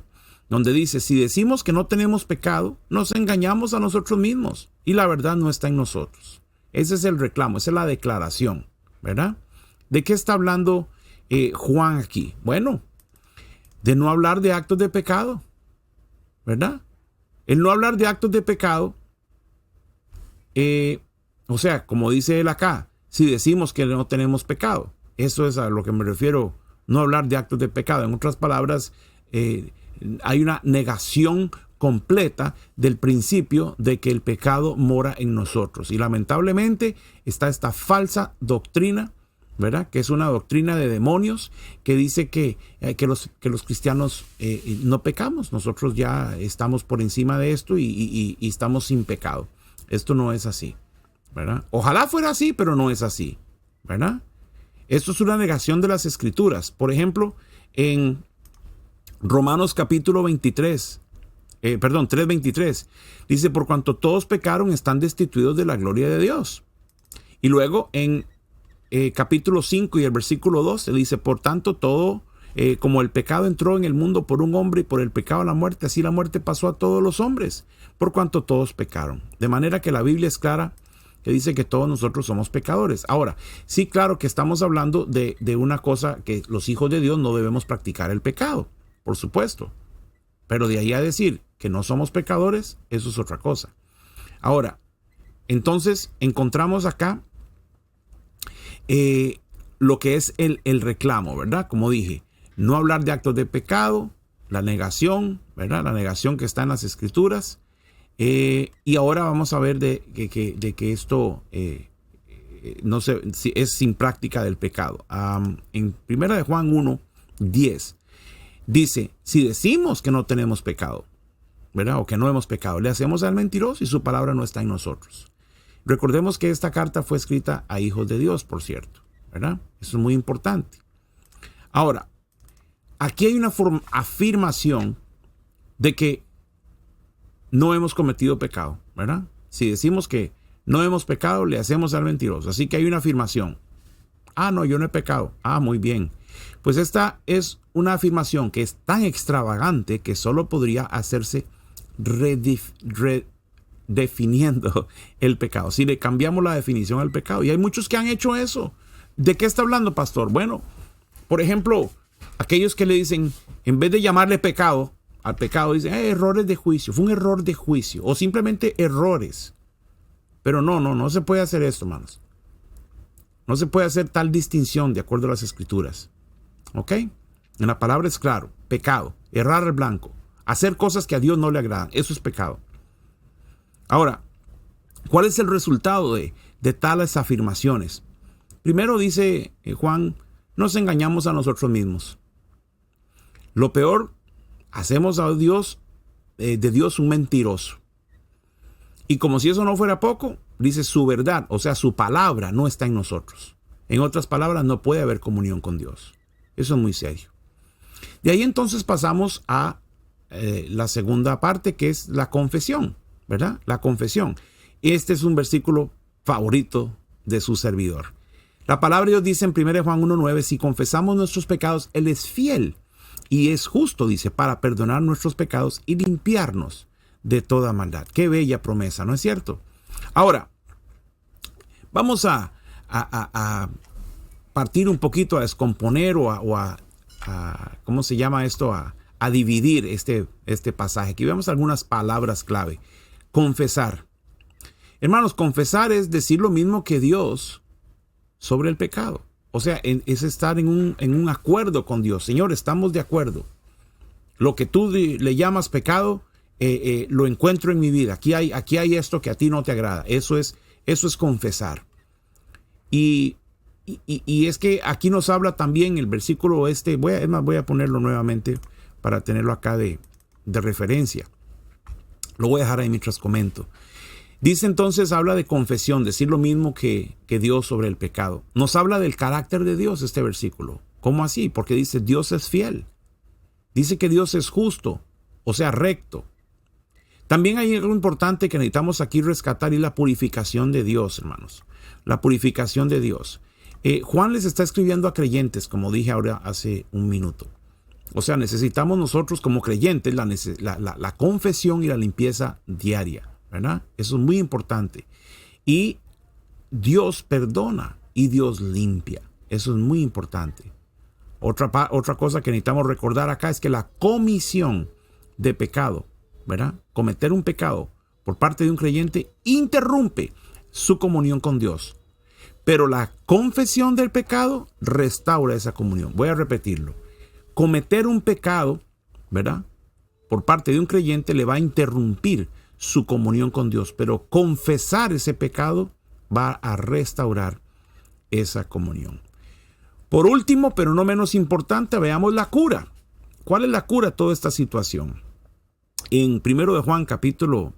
donde dice: si decimos que no tenemos pecado, nos engañamos a nosotros mismos y la verdad no está en nosotros. Ese es el reclamo, esa es la declaración, ¿verdad? ¿De qué está hablando Juan aquí? Bueno, de no hablar de actos de pecado, ¿verdad? El no hablar de actos de pecado, o sea, como dice él acá, si decimos que no tenemos pecado, eso es a lo que me refiero, no hablar de actos de pecado. En otras palabras, hay una negación completa del principio de que el pecado mora en nosotros. Y lamentablemente está esta falsa doctrina, ¿verdad?, que es una doctrina de demonios, que dice que los cristianos no pecamos. Nosotros ya estamos por encima de esto y estamos sin pecado. Esto no es así, ¿verdad? Ojalá fuera así, pero no es así, ¿verdad? Esto es una negación de las Escrituras. Por ejemplo, en Romanos capítulo 3:23, dice: por cuanto todos pecaron, están destituidos de la gloria de Dios. Y luego en capítulo 5 y el versículo 12 dice: por tanto todo, como el pecado entró en el mundo por un hombre y por el pecado la muerte, así la muerte pasó a todos los hombres, por cuanto todos pecaron. De manera que la Biblia es clara, que dice que todos nosotros somos pecadores. Ahora, sí, claro que estamos hablando de una cosa, que los hijos de Dios no debemos practicar el pecado, por supuesto. Pero de ahí a decir que no somos pecadores, eso es otra cosa. Ahora, entonces encontramos acá lo que es el reclamo, ¿verdad? Como dije, no hablar de actos de pecado, la negación, ¿verdad? La negación que está en las Escrituras. Y ahora vamos a ver de que esto no sé, si es sin práctica del pecado. En 1 de Juan 1:10 dice: si decimos que no tenemos pecado, ¿verdad?, o que no hemos pecado, le hacemos al mentiroso y su palabra no está en nosotros. Recordemos que esta carta fue escrita a hijos de Dios, por cierto, ¿verdad? Eso es muy importante. Ahora, aquí hay una afirmación de que no hemos cometido pecado, ¿verdad? Si decimos que no hemos pecado, le hacemos al mentiroso. Así que hay una afirmación. No, yo no he pecado. Muy bien. Pues esta es una afirmación que es tan extravagante que solo podría hacerse redefiniendo el pecado. Si le cambiamos la definición al pecado. Y hay muchos que han hecho eso. ¿De qué está hablando, pastor? Bueno, por ejemplo, aquellos que le dicen, en vez de llamarle pecado, al pecado dicen errores de juicio, fue un error de juicio, o simplemente errores. Pero no se puede hacer esto, hermanos. No se puede hacer tal distinción de acuerdo a las Escrituras. ¿Ok? En la palabra es claro. Pecado. Errar al blanco. Hacer cosas que a Dios no le agradan. Eso es pecado. Ahora, ¿cuál es el resultado de tales afirmaciones? Primero dice Juan, nos engañamos a nosotros mismos. Lo peor, hacemos a Dios, de Dios un mentiroso. Y como si eso no fuera poco, dice su verdad, o sea, su palabra no está en nosotros. En otras palabras, no puede haber comunión con Dios. Eso es muy serio. De ahí entonces pasamos a la segunda parte, que es la confesión, ¿verdad? La confesión. Este es un versículo favorito de su servidor. La palabra de Dios dice en 1 Juan 1:9, si confesamos nuestros pecados, Él es fiel y es justo, dice, para perdonar nuestros pecados y limpiarnos de toda maldad. Qué bella promesa, ¿no es cierto? Ahora, vamos a partir un poquito, a descomponer o a ¿cómo se llama esto? A dividir este pasaje. Aquí vemos algunas palabras clave. Confesar. Hermanos, confesar es decir lo mismo que Dios sobre el pecado. O sea, es estar en un acuerdo con Dios. Señor, estamos de acuerdo. Lo que tú le llamas pecado, lo encuentro en mi vida. Aquí hay esto que a ti no te agrada. Eso es confesar. Y es que aquí nos habla también el versículo voy a ponerlo nuevamente para tenerlo acá de referencia. Lo voy a dejar ahí mientras comento. Dice entonces, habla de confesión, decir lo mismo que Dios sobre el pecado. Nos habla del carácter de Dios este versículo. ¿Cómo así? Porque dice Dios es fiel. Dice que Dios es justo, o sea, recto. También hay algo importante que necesitamos aquí rescatar y la purificación de Dios, hermanos. La purificación de Dios. Juan les está escribiendo a creyentes, como dije ahora hace un minuto. O sea, necesitamos nosotros como creyentes la confesión y la limpieza diaria, ¿verdad? Eso es muy importante. Y Dios perdona y Dios limpia. Eso es muy importante. Otra cosa que necesitamos recordar acá es que la comisión de pecado, ¿verdad? Cometer un pecado por parte de un creyente interrumpe su comunión con Dios. Pero la confesión del pecado restaura esa comunión. Voy a repetirlo. Cometer un pecado, ¿verdad? Por parte de un creyente le va a interrumpir su comunión con Dios. Pero confesar ese pecado va a restaurar esa comunión. Por último, pero no menos importante, veamos la cura. ¿Cuál es la cura de toda esta situación? En 1 de Juan capítulo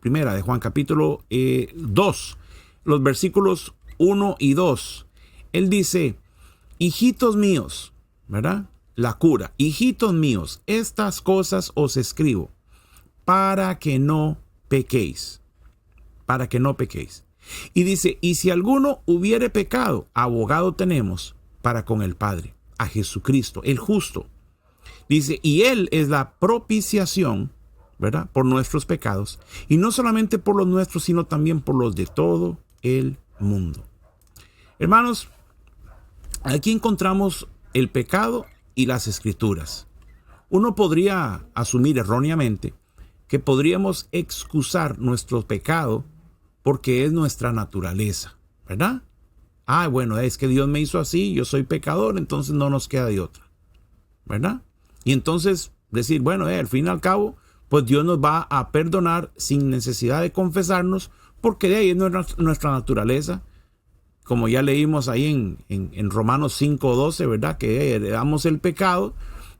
2, los versículos 1 y 2, él dice, hijitos míos, ¿verdad? La cura, hijitos míos, estas cosas os escribo para que no pequéis, para que no pequéis. Y dice, y si alguno hubiere pecado, abogado tenemos para con el Padre, a Jesucristo, el justo. Dice, y Él es la propiciación, ¿verdad? Por nuestros pecados, y no solamente por los nuestros, sino también por los de todo el mundo. Hermanos, aquí encontramos el pecado y las escrituras. Uno podría asumir erróneamente que podríamos excusar nuestro pecado porque es nuestra naturaleza, ¿verdad? Bueno, es que Dios me hizo así, yo soy pecador, entonces no nos queda de otra, ¿verdad? Y entonces decir, bueno, al fin y al cabo, pues Dios nos va a perdonar sin necesidad de confesarnos, porque de ahí es nuestra naturaleza. Como ya leímos ahí en Romanos 5:12, ¿verdad? Que heredamos el pecado,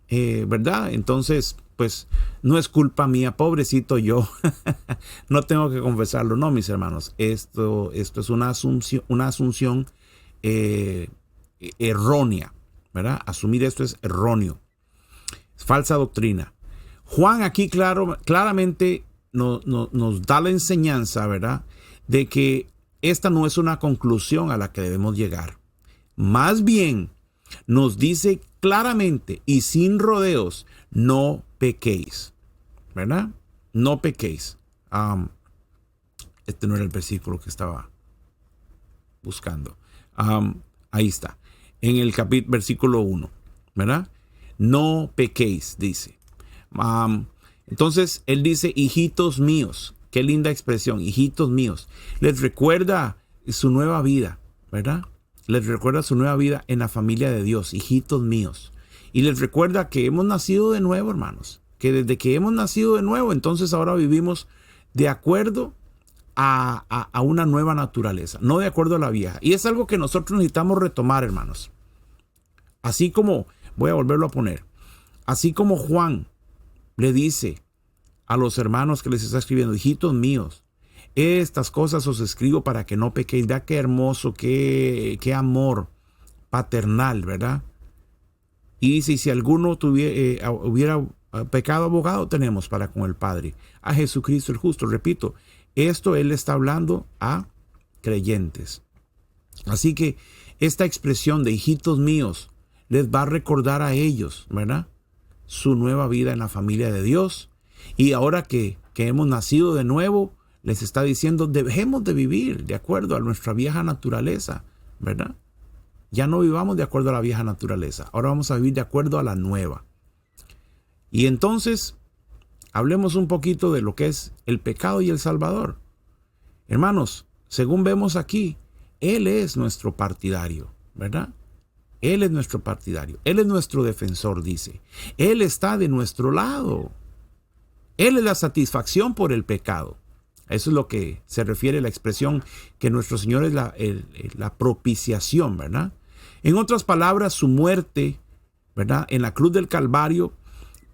¿verdad? Entonces, pues no es culpa mía, pobrecito yo. No tengo que confesarlo. No, mis hermanos. Esto es una asunción errónea, ¿verdad? Asumir esto es erróneo. Es falsa doctrina. Juan aquí claramente nos da la enseñanza, ¿verdad? De que esta no es una conclusión a la que debemos llegar. Más bien, nos dice claramente y sin rodeos, no pequéis, ¿verdad? No pequéis. Este no era el versículo que estaba buscando. Ahí está. En el versículo 1, ¿verdad? No pequéis, dice. Entonces, él dice, hijitos míos. Qué linda expresión, hijitos míos. Les recuerda su nueva vida, ¿verdad? les recuerda su nueva vida en la familia de Dios, hijitos míos. Y les recuerda que hemos nacido de nuevo, hermanos. Que desde que hemos nacido de nuevo, entonces ahora vivimos de acuerdo a una nueva naturaleza, no de acuerdo a la vieja. Y es algo que nosotros necesitamos retomar, hermanos. Así como, voy a volverlo a poner, así como Juan le dice a los hermanos que les está escribiendo, hijitos míos, estas cosas os escribo para que no pequéis. Vea qué hermoso, qué amor paternal, ¿verdad? Y dice, si alguno hubiera pecado, abogado tenemos para con el Padre, a Jesucristo el justo. Repito, esto él está hablando a creyentes. Así que esta expresión de hijitos míos les va a recordar a ellos, ¿verdad?, su nueva vida en la familia de Dios. Y ahora que hemos nacido de nuevo, les está diciendo, dejemos de vivir de acuerdo a nuestra vieja naturaleza, ¿verdad? Ya no vivamos de acuerdo a la vieja naturaleza. Ahora vamos a vivir de acuerdo a la nueva. Y entonces, hablemos un poquito de lo que es el pecado y el Salvador. Hermanos, según vemos aquí, Él es nuestro partidario, ¿verdad? Él es nuestro partidario. Él es nuestro defensor, dice. Él está de nuestro lado. Él es la satisfacción por el pecado. Eso es lo que se refiere a la expresión que nuestro Señor es la propiciación, ¿verdad? En otras palabras, su muerte, ¿verdad?, en la cruz del Calvario,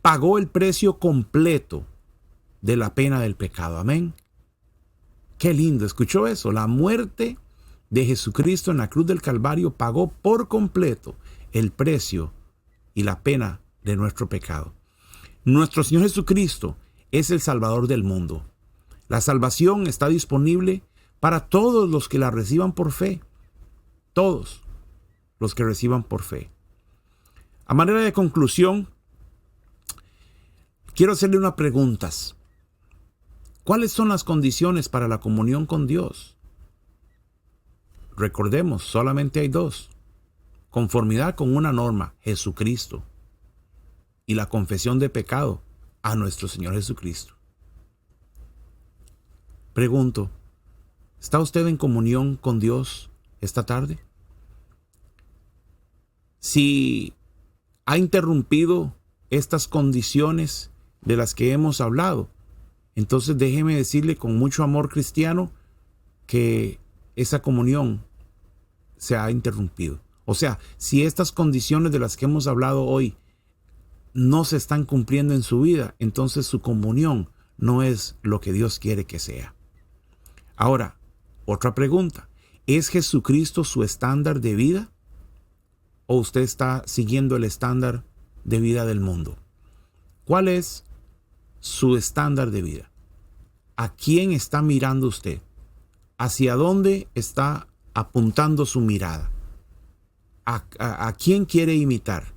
pagó el precio completo de la pena del pecado. Amén. Qué lindo, ¿escuchó eso? La muerte de Jesucristo en la cruz del Calvario pagó por completo el precio y la pena de nuestro pecado. Nuestro Señor Jesucristo es el Salvador del mundo. La salvación está disponible para todos los que la reciban por fe. Todos los que reciban por fe. A manera de conclusión, quiero hacerle unas preguntas. ¿Cuáles son las condiciones para la comunión con Dios? Recordemos, solamente hay dos. Conformidad con una norma, Jesucristo. Y la confesión de pecado a nuestro Señor Jesucristo. Pregunto, ¿está usted en comunión con Dios esta tarde? Si ha interrumpido estas condiciones de las que hemos hablado, entonces déjeme decirle con mucho amor cristiano que esa comunión se ha interrumpido. O sea, si estas condiciones de las que hemos hablado hoy no se están cumpliendo en su vida, entonces su comunión no es lo que Dios quiere que sea. Ahora, otra pregunta. ¿Es Jesucristo su estándar de vida? ¿O usted está siguiendo el estándar de vida del mundo? ¿Cuál es su estándar de vida? ¿A quién está mirando usted? ¿Hacia dónde está apuntando su mirada? ¿A quién quiere imitar?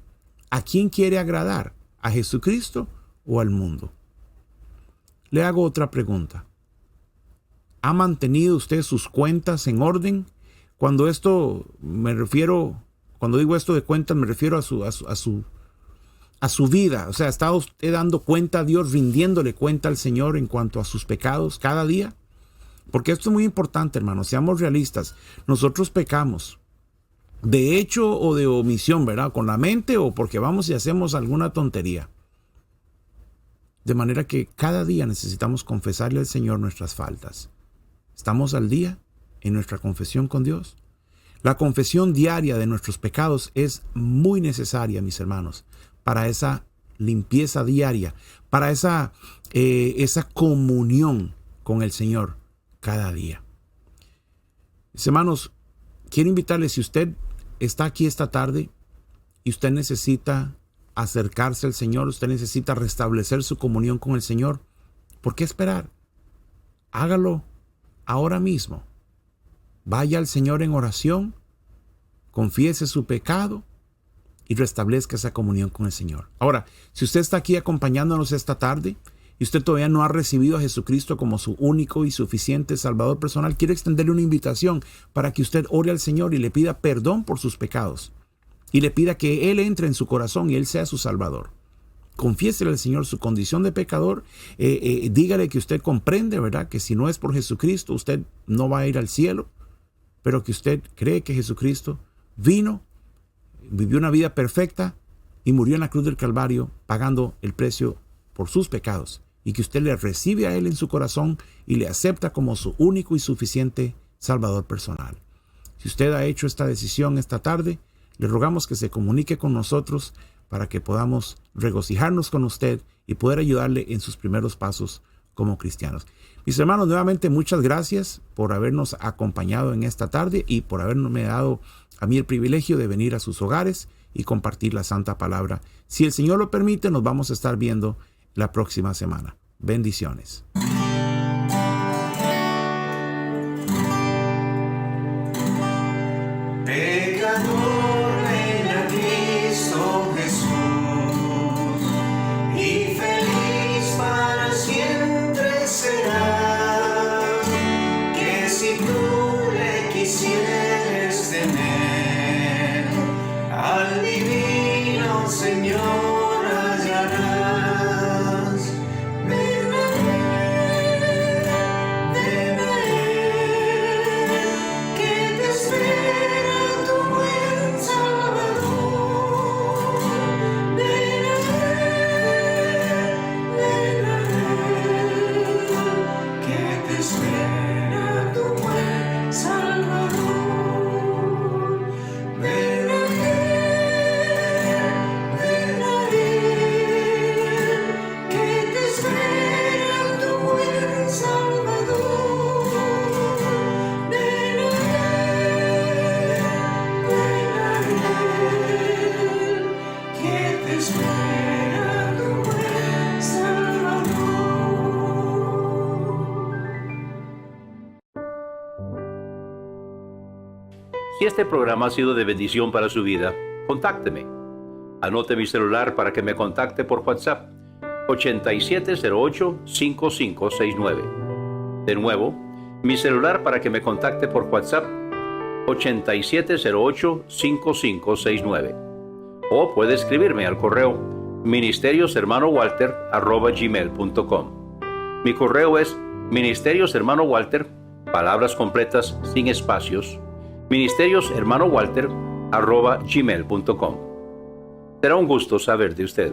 ¿A quién quiere agradar? ¿A Jesucristo o al mundo? Le hago otra pregunta. ¿Ha mantenido usted sus cuentas en orden? Cuando digo esto de cuentas, me refiero a su vida. O sea, ¿está usted dando cuenta a Dios, rindiéndole cuenta al Señor en cuanto a sus pecados cada día? Porque esto es muy importante, hermanos. Seamos realistas. Nosotros pecamos, de hecho o de omisión, ¿verdad? Con la mente o porque vamos y hacemos alguna tontería. De manera que cada día necesitamos confesarle al Señor nuestras faltas. ¿Estamos al día en nuestra confesión con Dios? La confesión diaria de nuestros pecados es muy necesaria, mis hermanos, para esa limpieza diaria, para esa comunión con el Señor cada día. Mis hermanos, quiero invitarles, si usted está aquí esta tarde y usted necesita acercarse al Señor, usted necesita restablecer su comunión con el Señor, ¿por qué esperar? Hágalo ahora mismo. Vaya al Señor en oración, confiese su pecado y restablezca esa comunión con el Señor. Ahora, si usted está aquí acompañándonos esta tarde y usted todavía no ha recibido a Jesucristo como su único y suficiente Salvador personal, quiero extenderle una invitación para que usted ore al Señor y le pida perdón por sus pecados y le pida que Él entre en su corazón y Él sea su Salvador. Confiésele al Señor su condición de pecador, dígale que usted comprende, ¿verdad?, que si no es por Jesucristo usted no va a ir al cielo, pero que usted cree que Jesucristo vino, vivió una vida perfecta y murió en la cruz del Calvario pagando el precio por sus pecados, y que usted le recibe a Él en su corazón y le acepta como su único y suficiente Salvador personal. Si usted ha hecho esta decisión esta tarde, le rogamos que se comunique con nosotros para que podamos regocijarnos con usted y poder ayudarle en sus primeros pasos como cristianos. Mis hermanos, nuevamente muchas gracias por habernos acompañado en esta tarde y por haberme dado a mí el privilegio de venir a sus hogares y compartir la santa palabra. Si el Señor lo permite, nos vamos a estar viendo la próxima semana. Bendiciones. Pecador, ven a Cristo Jesús, y feliz para siempre serás, que si tú le quisieres tener, al divino Señor hallarás. Ven a Él, que te espera tu buen Salvador. Ven a Él, que te espera tu buen Salvador. Ven a Él, que te espera tu buen Salvador. Ven a Él, que te espera tu buen Salvador. Si este programa ha sido de bendición para su vida, contácteme. Anote mi celular para que me contacte por WhatsApp 8708-5569. De nuevo, mi celular para que me contacte por WhatsApp 8708-5569. O puede escribirme al correo ministerioshermanowalter@gmail.com. Mi correo es ministerioshermanowalter, palabras completas sin espacios, ministerioshermanowalter@gmail.com. Será un gusto saber de usted.